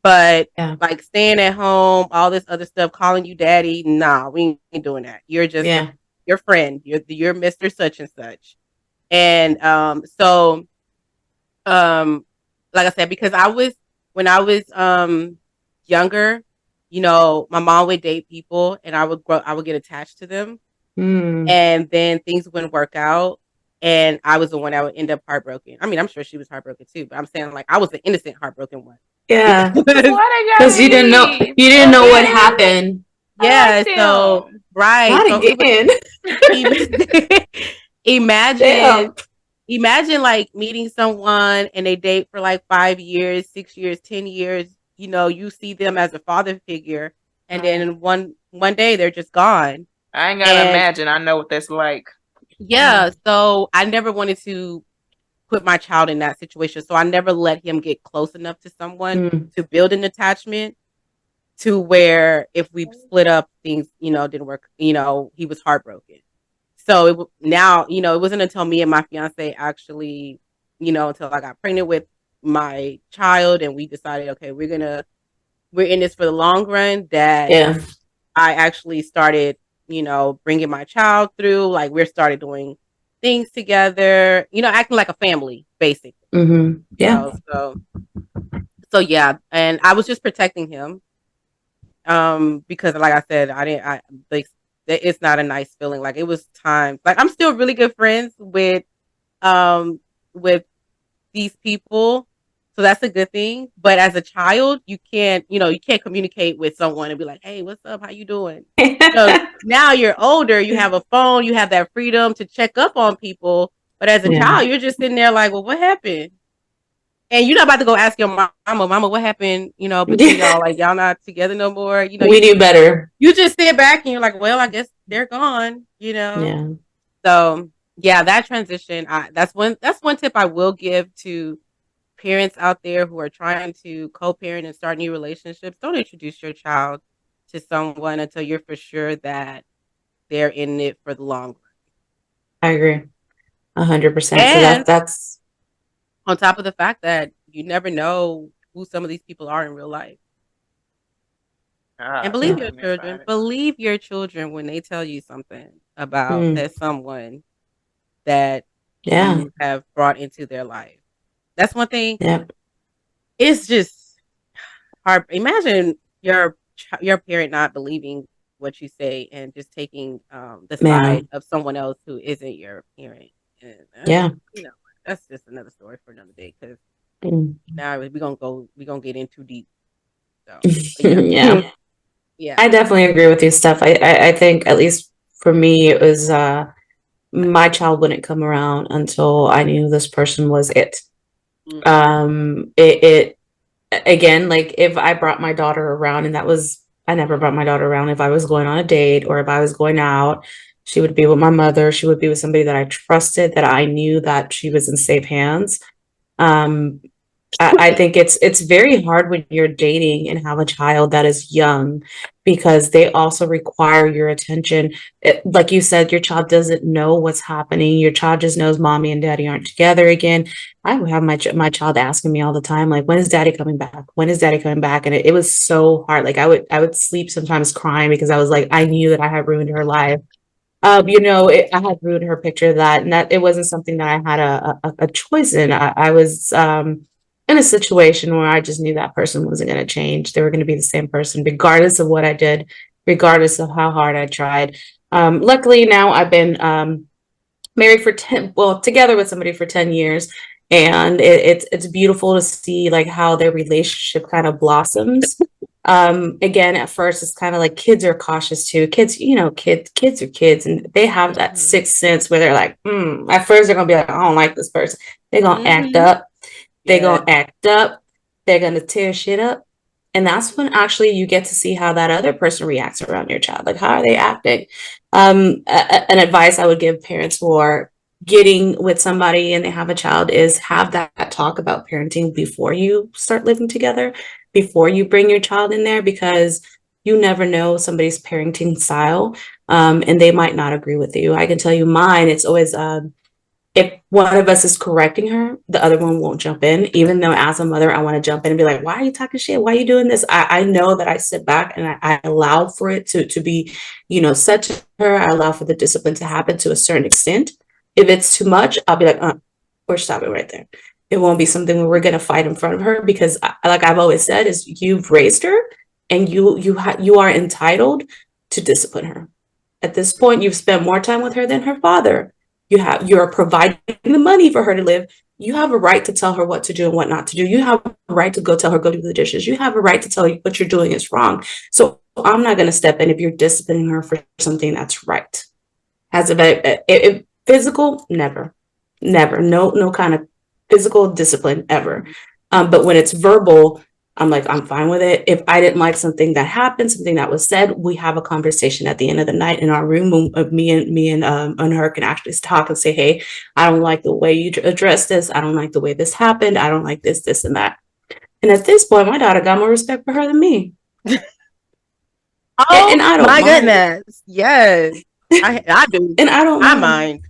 but like staying at home, all this other stuff, calling you daddy, nah, we ain't doing that. You're just your friend. You're Mr. Such and such. And like I said, because when I was younger, my mom would date people and I would get attached to them. And then things wouldn't work out. And I was the one that would end up heartbroken. I mean, I'm sure she was heartbroken too, but I'm saying like I was the innocent heartbroken one. Yeah, because you didn't know what happened. Yeah, so right. Not so again. Imagine like meeting someone and they date for like 5 years, 6 years, 10 years. You see them as a father figure, and then one day they're just gone. I ain't gotta imagine. I know what that's like. Yeah, so I never wanted to put my child in that situation. So I never let him get close enough to someone to build an attachment to where if we split up, things, didn't work. He was heartbroken. So it wasn't until me and my fiance actually, until I got pregnant with my child and we decided, okay, we're in this for the long run, that I actually started, bringing my child through. Like we started doing things together, acting like a family, basically. Yeah. So yeah, and I was just protecting him, because like I said, it's not a nice feeling. Like it was time. Like I'm still really good friends with these people, so that's a good thing. But as a child, you can't communicate with someone and be like, "Hey, what's up? How you doing?" So now you're older, you have a phone, you have that freedom to check up on people. But as a child, you're just sitting there like, "Well, what happened?" And you're not about to go ask your mama, what happened, between y'all, like y'all not together no more. We knew better. You just sit back and you're like, well, I guess they're gone, Yeah. So yeah, that transition, that's one tip I will give to parents out there who are trying to co-parent and start new relationships. Don't introduce your child to someone until you're for sure that they're in it for the long run. I agree 100%. So that's on top of the fact that you never know who some of these people are in real life. And believe your children. Believe your children when they tell you something about that someone that you have brought into their life. That's one thing. It's just hard. Imagine your parent not believing what you say and just taking the side of someone else who isn't your parent. And, that's just another story for another day, because now we're gonna get in too deep. So, yeah. I definitely agree with you, Steph. I think, at least for me, it was my child wouldn't come around until I knew this person was it. It again, like if I brought my daughter around, and I never brought my daughter around. If I was going on a date or if I was going out, she would be with my mother. She would be with somebody that I trusted, that I knew that she was in safe hands. I think it's very hard when you're dating and have a child that is young, because they also require your attention. Like you said, your child doesn't know what's happening. Your child just knows mommy and daddy aren't together again. I would have my child asking me all the time, like, when is daddy coming back? When is daddy coming back? And it was so hard. Like I would sleep sometimes crying, because I was like, I knew that I had ruined her life. I had ruined her picture of that, and that it wasn't something that I had a choice in. I was in a situation where I just knew that person wasn't going to change. They were going to be the same person, regardless of what I did, regardless of how hard I tried. Luckily, now I've been married together with somebody for 10 years. And it's beautiful to see like how their relationship kind of blossoms. Again, at first it's kind of like kids are cautious too. Kids, kids are kids, and they have that sixth sense where they're like, at first they're gonna be like, I don't like this person. They're gonna act up. They're gonna act up. They're gonna tear shit up. And that's when actually you get to see how that other person reacts around your child. Like, how are they acting? An advice I would give parents who are getting with somebody and they have a child is have that talk about parenting before you start living together, before you bring your child in there, because you never know somebody's parenting style, and they might not agree with you. I can tell you mine, it's always if one of us is correcting her, the other one won't jump in. Even though as a mother, I want to jump in and be like, why are you talking shit? Why are you doing this? I know that I sit back and I allow for it to be, said to her. I allow for the discipline to happen to a certain extent. If it's too much, I'll be like, we're stopping right there. It won't be something where we're going to fight in front of her, because like I've always said, is you've raised her and you are entitled to discipline her. At this point, you've spent more time with her than her father. You're providing the money for her to live. You have a right to tell her what to do and what not to do. You have a right to tell her, go do the dishes. You have a right to tell you what you're doing is wrong. So I'm not going to step in if you're disciplining her for something that's right. If physical, never, no kind of physical discipline ever. But when it's verbal, I'm like, I'm fine with it. If I didn't like something that happened, something that was said, we have a conversation at the end of the night in our room. Me and her can actually talk and say, hey, I don't like the way you address this. I don't like the way this happened. I don't like this, and that. And at this point, my daughter got more respect for her than me. Oh, and I don't my mind. Goodness. Yes. I do. And I don't mind.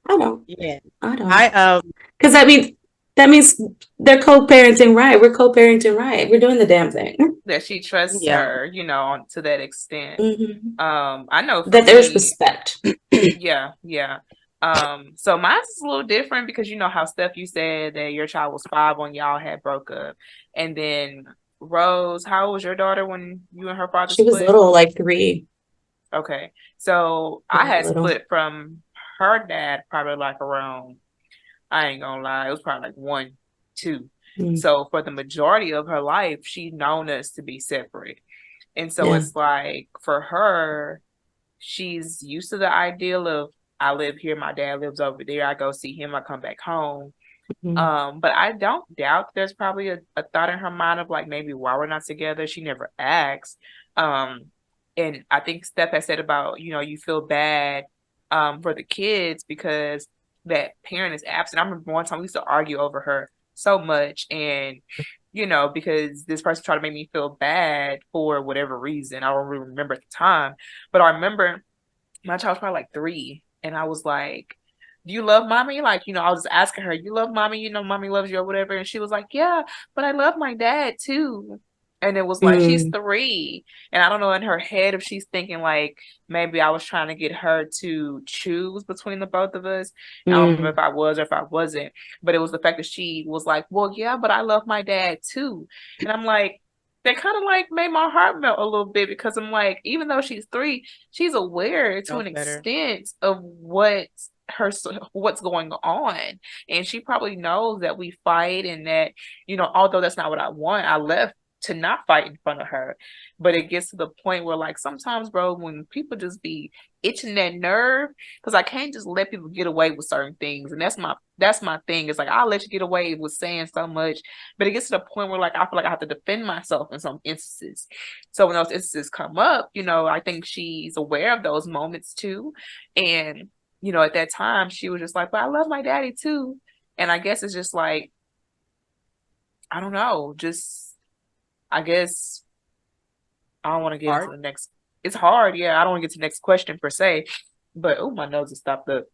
I don't. Yeah. I don't. Because that means they're co-parenting right. We're co-parenting right. We're doing the damn thing. That she trusts her, to that extent. I know that there's respect. Yeah. So mine's a little different because how Steph, you said that your child was 5 when y'all had broke up, and then Rose, how old was your daughter when you and her father split? She was little, like 3. Okay, so I had split from her dad probably like around, I ain't gonna lie, it was probably like 1, 2. So for the majority of her life, she's known us to be separate. And so it's like, for her, she's used to the ideal of, I live here, my dad lives over there, I go see him, I come back home. But I don't doubt there's probably a thought in her mind of like, maybe why we're not together. She never asked. And I think Steph has said about, you feel bad for the kids because that parent is absent. I remember one time we used to argue over her so much, and because this person tried to make me feel bad for whatever reason. I don't really remember at the time, but I remember my child was probably like 3, and I was like, do you love mommy? Like, I was just asking her, you love mommy? Mommy loves you or whatever. And she was like, yeah, but I love my dad too. And it was like, she's 3. And I don't know in her head if she's thinking like, maybe I was trying to get her to choose between the both of us. I don't remember if I was or if I wasn't. But it was the fact that she was like, well, yeah, but I love my dad too. And I'm like, that kind of like made my heart melt a little bit, because I'm like, even though she's 3, she's aware to an extent of what's going on. And she probably knows that we fight and that, although that's not what I want, I left to not fight in front of her. But it gets to the point where like sometimes, bro, when people just be itching that nerve, because I can't just let people get away with certain things. And that's my thing. It's like, I'll let you get away with saying so much, but it gets to the point where like I feel like I have to defend myself in some instances. So when those instances come up, I think she's aware of those moments too. And at that time she was just like, but I love my daddy too. And I guess it's just like, I don't know, I guess I don't want to get into the next. It's hard, yeah. I don't want to get to the next question per se, but my nose has stopped up.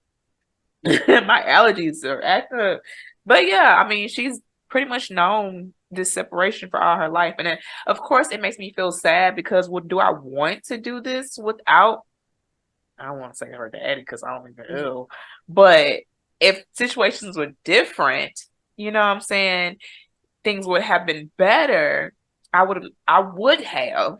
My allergies are acting up. But yeah, I mean, she's pretty much known this separation for all her life, and then, of course, it makes me feel sad because do I want to do this without? I don't want to say her daddy because I don't even know. But if situations were different, what I'm saying, things would have been better. I would have,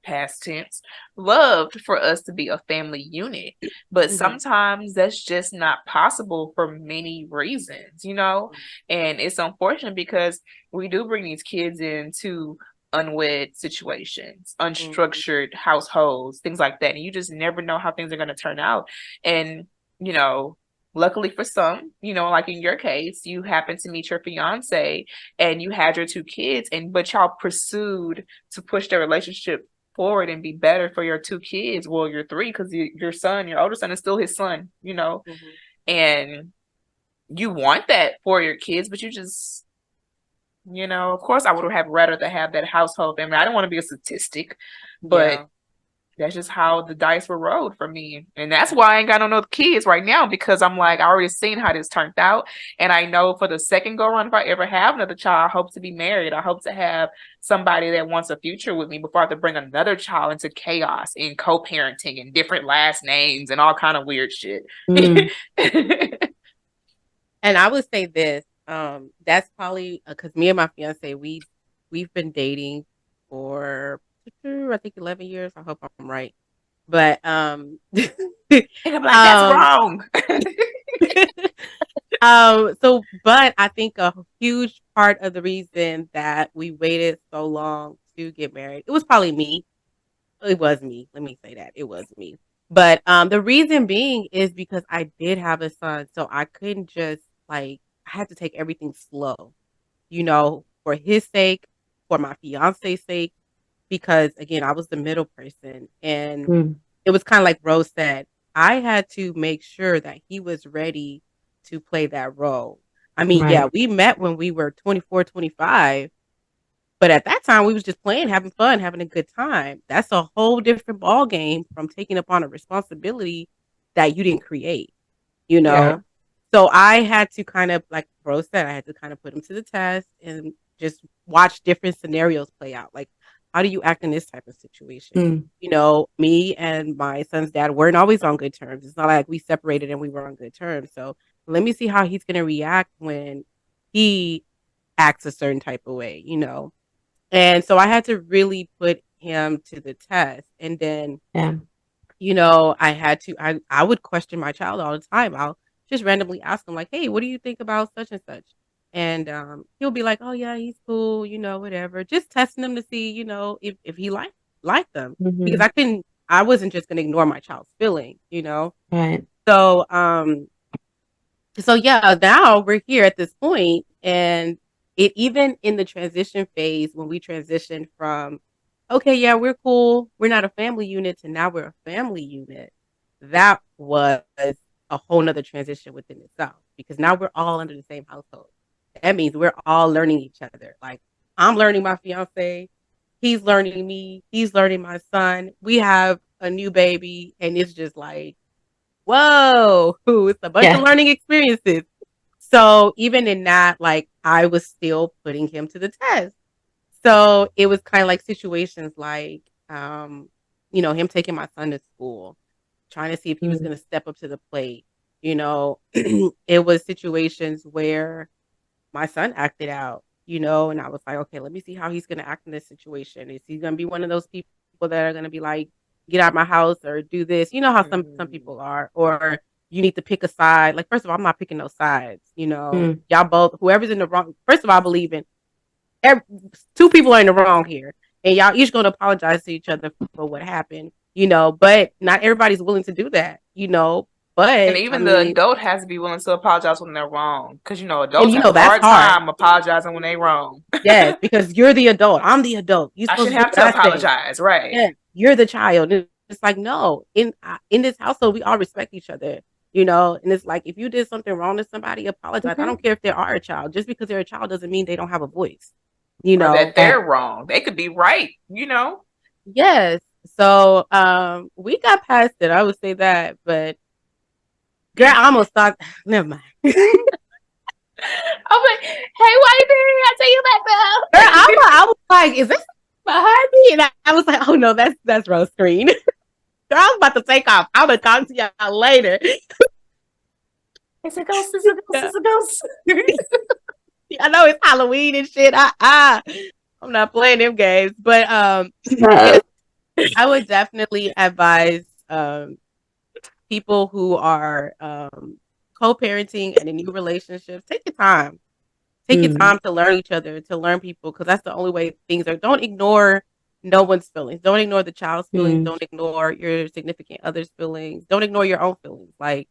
past tense, loved for us to be a family unit. But sometimes that's just not possible for many reasons, and it's unfortunate because we do bring these kids into unwed situations, unstructured households, things like that. And you just never know how things are going to turn out. And, you know, luckily for some, you know, like in your case, you happened to meet your fiance and you had your two kids, but y'all pursued to push the relationship forward and be better for your two kids. Well, your three, because your son, your older son, is still his son, you know, and you want that for your kids, but you just, you know, of course, I would have rather to have that household family. I don't want to be a statistic, but that's just how the dice were rolled for me. And that's why I ain't got no kids right now, because I'm like, I already seen how this turned out. And I know for the second go around, if I ever have another child, I hope to be married. I hope to have somebody that wants a future with me before I have to bring another child into chaos and co-parenting and different last names and all kind of weird shit. And I would say this, that's probably because me and my fiance, we've been dating for I think 11 years. I hope I'm right. But I'm like, that's wrong. But I think a huge part of the reason that we waited so long to get married, it was probably me. It was me. Let me say that. It was me. But the reason being is because I did have a son, so I couldn't just I had to take everything slow, you know, for his sake, for my fiance's sake, because again, I was the middle person, and it was kind of like Rose said, I had to make sure that he was ready to play that role. I mean, yeah, we met when we were 24, 25, but at that time we was just playing, having fun, having a good time. That's a whole different ball game from taking upon a responsibility that you didn't create, you know? Yeah. So I had to kind of, like Rose said, I had to kind of put him to the test and just watch different scenarios play out. Like, how do you act in this type of situation? You know, me and my son's dad weren't always on good terms. It's not like we separated and we were on good terms. So let me see how he's going to react when he acts a certain type of way, you know? And so I had to really put him to the test. And then, you know, I would question my child all the time. I'll just randomly ask him like, hey, what do you think about such and such? And he'll be like, oh yeah, he's cool, you know, whatever. Just testing them to see, you know, if he liked them. Because I wasn't just gonna ignore my child's feeling, you know. Right. So yeah, now we're here at this point, and it even in the transition phase when we transitioned from, okay, yeah, we're cool, we're not a family unit, to now we're a family unit. That was a whole nother transition within itself, because now we're all under the same household. That means we're all learning each other. Like, I'm learning my fiance, he's learning me, he's learning my son. We have a new baby, and it's just like, whoa, it's a bunch of learning experiences. So even in that, like, I was still putting him to the test. So it was kind of like situations like, you know, him taking my son to school, trying to see if he was going to step up to the plate. You know, it was situations where my son acted out, you know, and I was like, okay, let me see how he's going to act in this situation. Is he going to be one of those people that are going to be like, get out of my house or do this? You know how some people are, or you need to pick a side. Like, first of all, I'm not picking no sides, you know. Y'all both, whoever's in the wrong, first of all, I believe in two people are in the wrong here, and y'all each going to apologize to each other for what happened, you know, but not everybody's willing to do that, you know. But and even the adult has to be willing to apologize when they're wrong, because you know adults have a hard time apologizing when they're wrong. Yes, because you're the adult. I'm the adult. I shouldn't have to apologize, right? Yeah, you're the child. It's like, no, in this household, we all respect each other, you know. And it's like, if you did something wrong to somebody, apologize. I don't care if they are a child. Just because they're a child doesn't mean they don't have a voice, you know. Or that they're wrong. They could be right, you know. Yes. So we got past it. I would say that, but girl, I almost thought, never mind. I'm like, hey, wifey, I tell you back now. Girl, I was like, is this behind me? And I was like, oh no, that's Rose screen. Girl, I was about to take off. I'm gonna talk to y'all later. It's a ghost. It's a ghost. It's a ghost. I know it's Halloween and shit. I'm not playing them games, but I would definitely advise people who are co-parenting and in new relationships, take your time. Take your time to learn each other, to learn people, because that's the only way things are. Don't ignore no one's feelings. Don't ignore the child's feelings. Don't ignore your significant other's feelings. Don't ignore your own feelings. Like,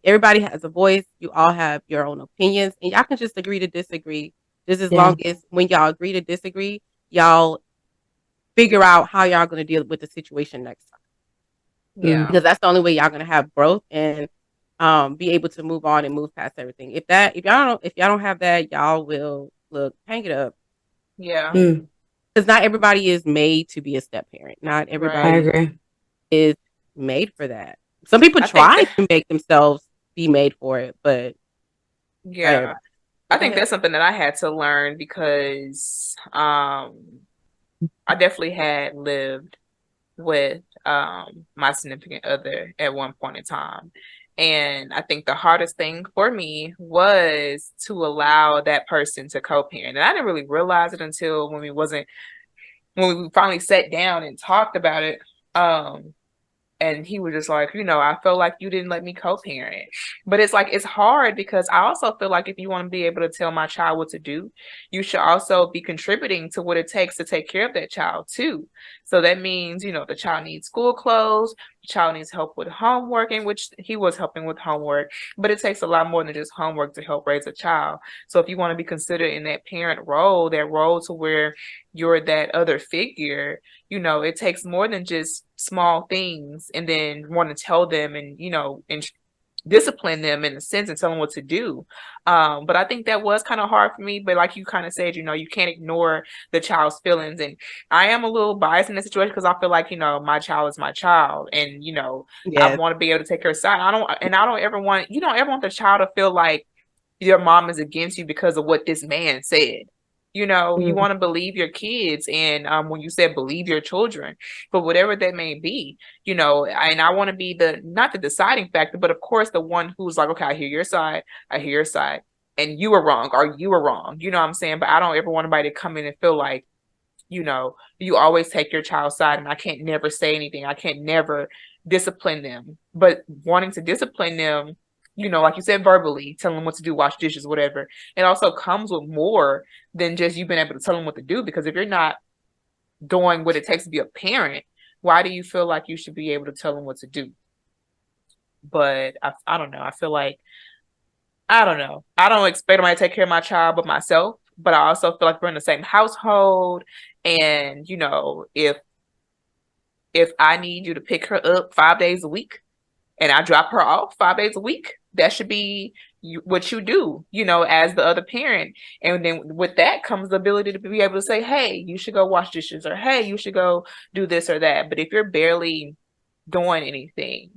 everybody has a voice. You all have your own opinions, and y'all can just agree to disagree. Just as long as when y'all agree to disagree, y'all figure out how y'all going to deal with the situation next time. Yeah, because that's the only way y'all going to have growth and be able to move on and move past everything. If y'all don't have that, y'all will hang it up. Yeah. Because not everybody is made to be a step parent. Not everybody I agree. is made for that. Some people try to make themselves be made for it, but yeah, I think that's something that I had to learn because I definitely had lived with my significant other at one point in time. And I think the hardest thing for me was to allow that person to co-parent. And I didn't really realize it until when we finally sat down and talked about it. And he was just like, I feel like you didn't let me co-parent. But it's like, it's hard because I also feel like if you want to be able to tell my child what to do, you should also be contributing to what it takes to take care of that child too. So that means, the child needs school clothes, the child needs help with homework, in which he was helping with homework, but it takes a lot more than just homework to help raise a child. So if you want to be considered in that parent role, that role to where you're that other figure, it takes more than just small things and then want to tell them and, and discipline them in a sense and tell them what to do. But I think that was kind of hard for me. But like you kind of said, you can't ignore the child's feelings. And I am a little biased in this situation because I feel like, my child is my child. And, I want to be able to take her side. I don't ever want the child to feel like your mom is against you because of what this man said. You want to believe your kids. And when you said believe your children, but whatever that may be, and I want to be not the deciding factor, but of course the one who's like, okay, I hear your side, and you were wrong, or you were wrong. You know what I'm saying? But I don't ever want anybody to come in and feel like, you always take your child's side and I can't never say anything. I can't never discipline them. But wanting to discipline them, like you said, verbally, telling them what to do, wash dishes, whatever. It also comes with more than just you being able to tell them what to do. Because if you're not doing what it takes to be a parent, why do you feel like you should be able to tell them what to do? But I don't know. I feel like, I don't know. I don't expect somebody to take care of my child but myself. But I also feel like we're in the same household. And, if I need you to pick her up 5 days a week and I drop her off 5 days a week, that should be what you do, as the other parent. And then with that comes the ability to be able to say, hey, you should go wash dishes, or hey, you should go do this or that. But if you're barely doing anything.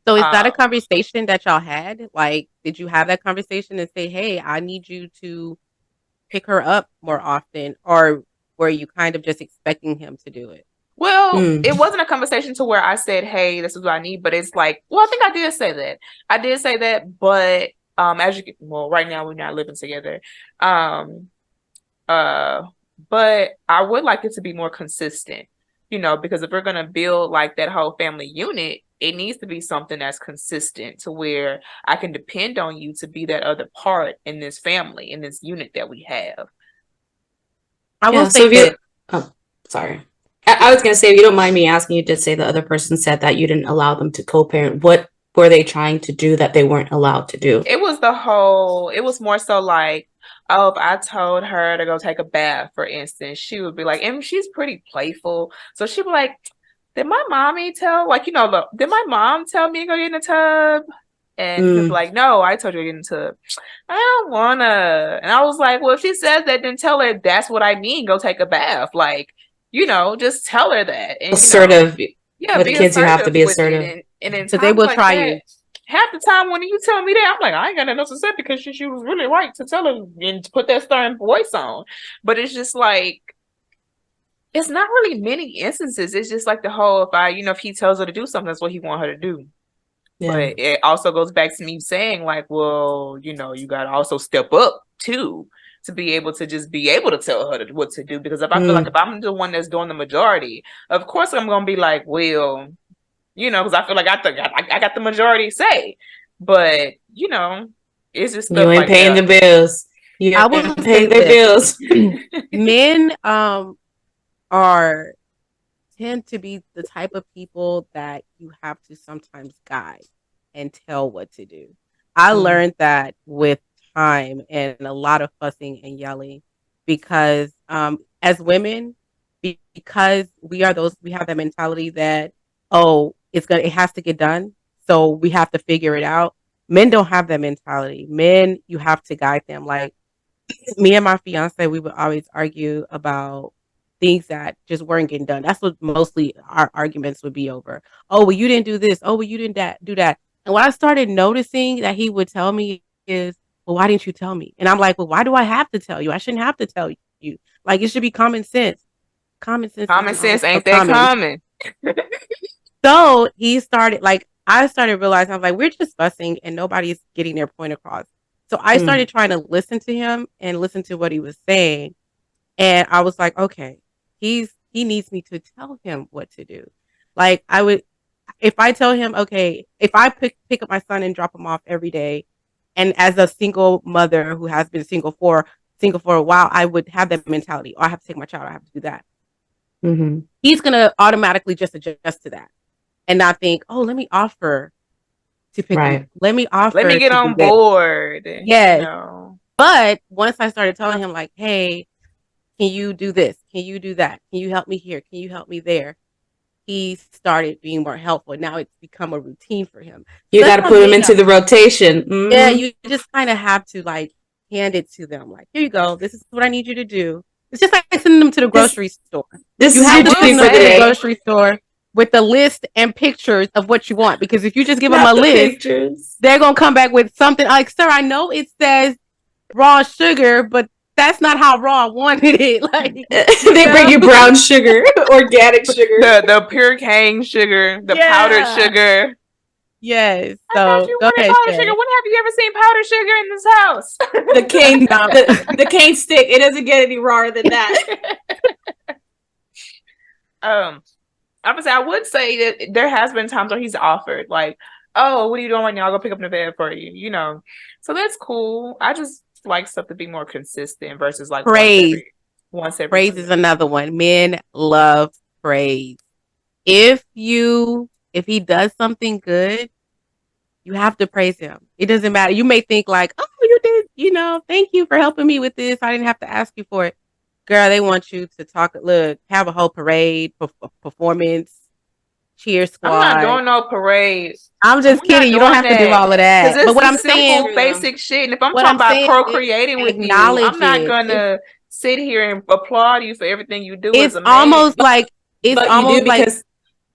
So is that a conversation that y'all had? Like, did you have that conversation and say, hey, I need you to pick her up more often? Or were you kind of just expecting him to do it? Well, it wasn't a conversation to where I said, hey, this is what I need. But it's like, well, I think I did say that. But right now we're not living together. But I would like it to be more consistent, because if we're going to build like that whole family unit, it needs to be something that's consistent to where I can depend on you to be that other part in this family, in this unit that we have. I will say that. Oh, sorry. I was going to say, if you don't mind me asking, you did say the other person said that you didn't allow them to co-parent. What were they trying to do that they weren't allowed to do? It was more so like, oh, if I told her to go take a bath, for instance, she would be like, and she's pretty playful. So she'd be like, did my mommy tell, did my mom tell me to go get in the tub? And he'd be like, no, I told you to get in the tub. I don't want to. And I was like, well, if she says that, then tell her that's what I mean. Go take a bath. Just tell her that. And, assertive. Yeah, with the kids, you have to be assertive. And then so they will try you. Half the time when you tell me that, I'm like, I ain't got nothing else to say because she was really right to tell her and to put that stern voice on. But it's just like, it's not really many instances. It's just like the whole, if he tells her to do something, that's what he want her to do. Yeah. But it also goes back to me saying like, well, you got to also step up too, to be able to tell her what to do. Because if I feel like if I'm the one that's doing the majority, of course I'm going to be like, well, because I feel like I got the majority say. But, it's just stuff you ain't like paying that. the bills. You I gotta will pay say their this. bills. Men are tend to be the type of people that you have to sometimes guide and tell what to do. I learned that with time and a lot of fussing and yelling because as women, because we have that mentality that, oh, it has to get done, so we have to figure it out. Men don't have that mentality. Men, you have to guide them. Like me and my fiance, we would always argue about things that just weren't getting done. That's what mostly our arguments would be over. Oh, well, you didn't do this. Oh, well, you didn't do that. And what I started noticing that he would tell me is, well, why didn't you tell me? And I'm like, well, why do I have to tell you? I shouldn't have to tell you. Like, it should be common sense. Common sense Common isn't always sense so ain't that common. common. So I started realizing, I was like, we're just fussing and nobody's getting their point across. So I started trying to listen to him and listen to what he was saying. And I was like, okay, he needs me to tell him what to do. Like if I tell him, okay, if I pick up my son and drop him off every day, and as a single mother who has been single for a while, I would have that mentality. Oh, I have to take my child. I have to do that. Mm-hmm. He's going to automatically just adjust to that and not think, oh, let me offer to pick him up. Let me offer. Let me get on board. Yes. No. But once I started telling him like, hey, can you do this? Can you do that? Can you help me here? Can you help me there? He started being more helpful. Now it's become a routine for him. You got to put him into the rotation. Mm-hmm. Yeah, you just kind of have to like hand it to them. Like, here you go. This is what I need you to do. It's just like sending them to the grocery store. This you is have your to send them to the grocery store with the list and pictures of what you want. Because if you just give them a list, they're going to come back with something like, sir, I know it says raw sugar, but that's not how raw I wanted it. Like they bring you brown sugar, organic sugar, the pure cane sugar, the powdered sugar. Yes. So I thought you wanted powdered sugar. When have you ever seen powdered sugar in this house? The cane, the cane stick. It doesn't get any rawer than that. I would say that there has been times where he's offered, like, oh, what are you doing right now? I'll go pick up the bed for you. You know, so that's cool. I just like stuff to be more consistent versus like praise. Once every praise is another one. Men love praise. If he does something good, you have to praise him. It doesn't matter. You may think like, oh, you did, thank you for helping me with this. I didn't have to ask you for it. Girl, they want you to have a whole parade, performance, cheer squad. I'm not doing no parades. I'm just kidding. You don't have to do all of that. But what I'm saying, basic shit. And if I'm talking about procreating with you, I'm not gonna sit here and applaud you for everything you do. It's as a man. almost like because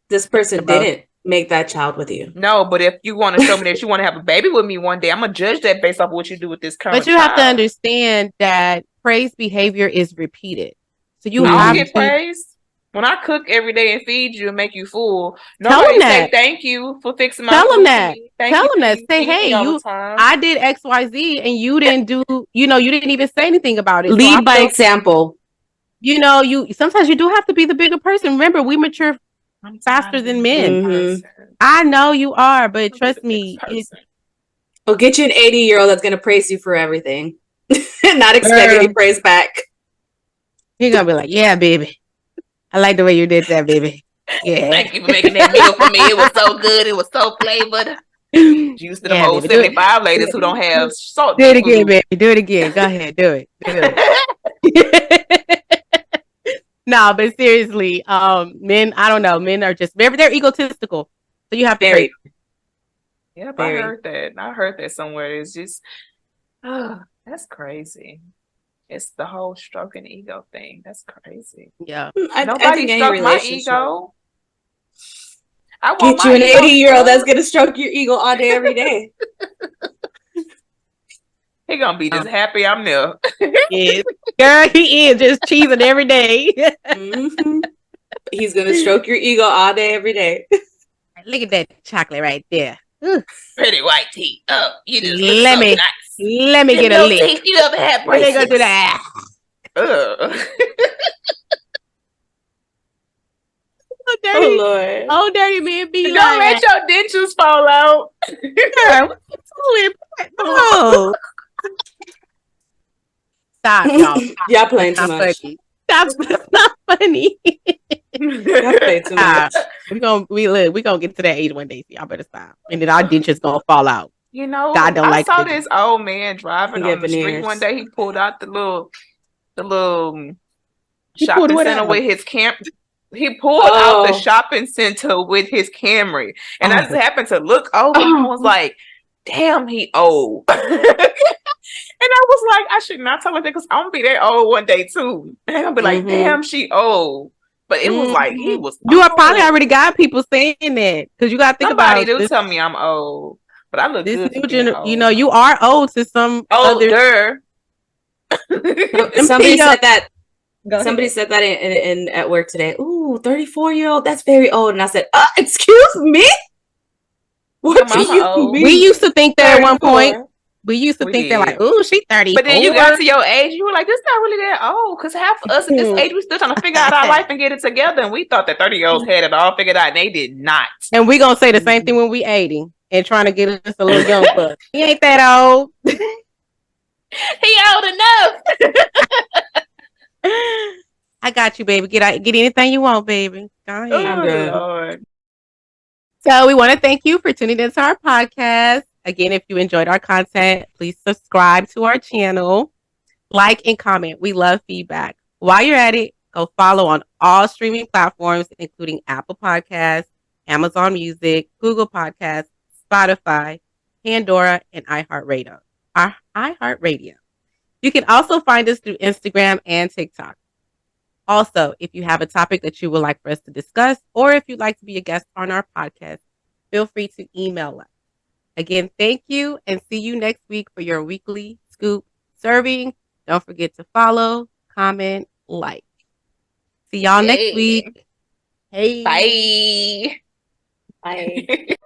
this person didn't make that child with you. No, but if you want to show me that you want to have a baby with me one day, I'm gonna judge that based off what you do with this current. But you have to understand that praise behavior is repeated. So you have to get praised. When I cook every day and feed you and make you full, nobody say thank you for fixing my food. Tell them that. Say, hey, I did XYZ and you didn't do, you didn't even say anything about it. Lead by example. Sometimes you do have to be the bigger person. Remember, we mature faster than men. Mm-hmm. I know you are, but trust me. We'll get you an 80-year-old that's going to praise you for everything. Not expect any praise back. You're going to be like, yeah, baby. I like the way you did that, baby. Yeah. Thank you for making that meal for me. It was so good. It was so flavored. Used to the old 75 ladies who don't have salt. Do it again, baby. Do it again. Go ahead. Do it. No, but seriously, men, I don't know. Men are just they're egotistical. So you have to pray. Yep, I heard that. I heard that somewhere. It's just, that's crazy. It's the whole stroking ego thing. That's crazy. Yeah. Nobody stroked my ego. I want get you an 80-year-old that's gonna stroke your ego all day, every day. He gonna be just happy I'm there. Yes. Girl, he is just cheesing every day. Mm-hmm. He's gonna stroke your ego all day, every day. Look at that chocolate right there. Pretty white teeth. Oh, you just let me get a lick. You ever had braces? Go do that. Dirty, oh Lord! Oh, dirty man, be don't let your dentures fall out. Girl, oh. Stop, y'all. Y'all playing too Not much. funny. Stop. That's not funny. Y'all play too much. We gonna get to that age one day. So y'all better stop. And then our dentures gonna fall out. You know, God don't I like saw it. this old man driving Get on the street veneers. one day. He pulled out the little He pulled shopping what center out? with his He pulled out the shopping center with his Camry, and I just happened to look over. And I was like, "Damn, he old." And I was like, I should not tell her that because I'm gonna be that old one day too. And I'm gonna be like, damn, she old. But it was like he was. You are probably already got people saying that because you got to think Somebody about. do tell me I'm old, but I look this good. New you know, you are old to some older. Somebody said that. Somebody said that in at work today. Ooh, 34-year-old. That's very old. And I said, excuse me. What do you mean? We used to think that 34. At one point. We used to We think did. that like, ooh, she's 34. But then you got to your age, you were like, this not really that old. Because half of us at this age, we still trying to figure out our life and get it together. And we thought that 30-year-olds had it all figured out, and they did not. And we're going to say the same thing when we 80 and trying to get us a little younger. He ain't that old. He old enough. I got you, baby. Get anything you want, baby. Go ahead. I'm good. Lord. So we want to thank you for tuning into our podcast. Again, if you enjoyed our content, please subscribe to our channel, like and comment. We love feedback. While you're at it, go follow on all streaming platforms, including Apple Podcasts, Amazon Music, Google Podcasts, Spotify, Pandora, and iHeartRadio. You can also find us through Instagram and TikTok. Also, if you have a topic that you would like for us to discuss, or if you'd like to be a guest on our podcast, feel free to email us. Again, thank you, and see you next week for your weekly scoop serving. Don't forget to follow, comment, like. See y'all next week. Hey. Bye. Bye.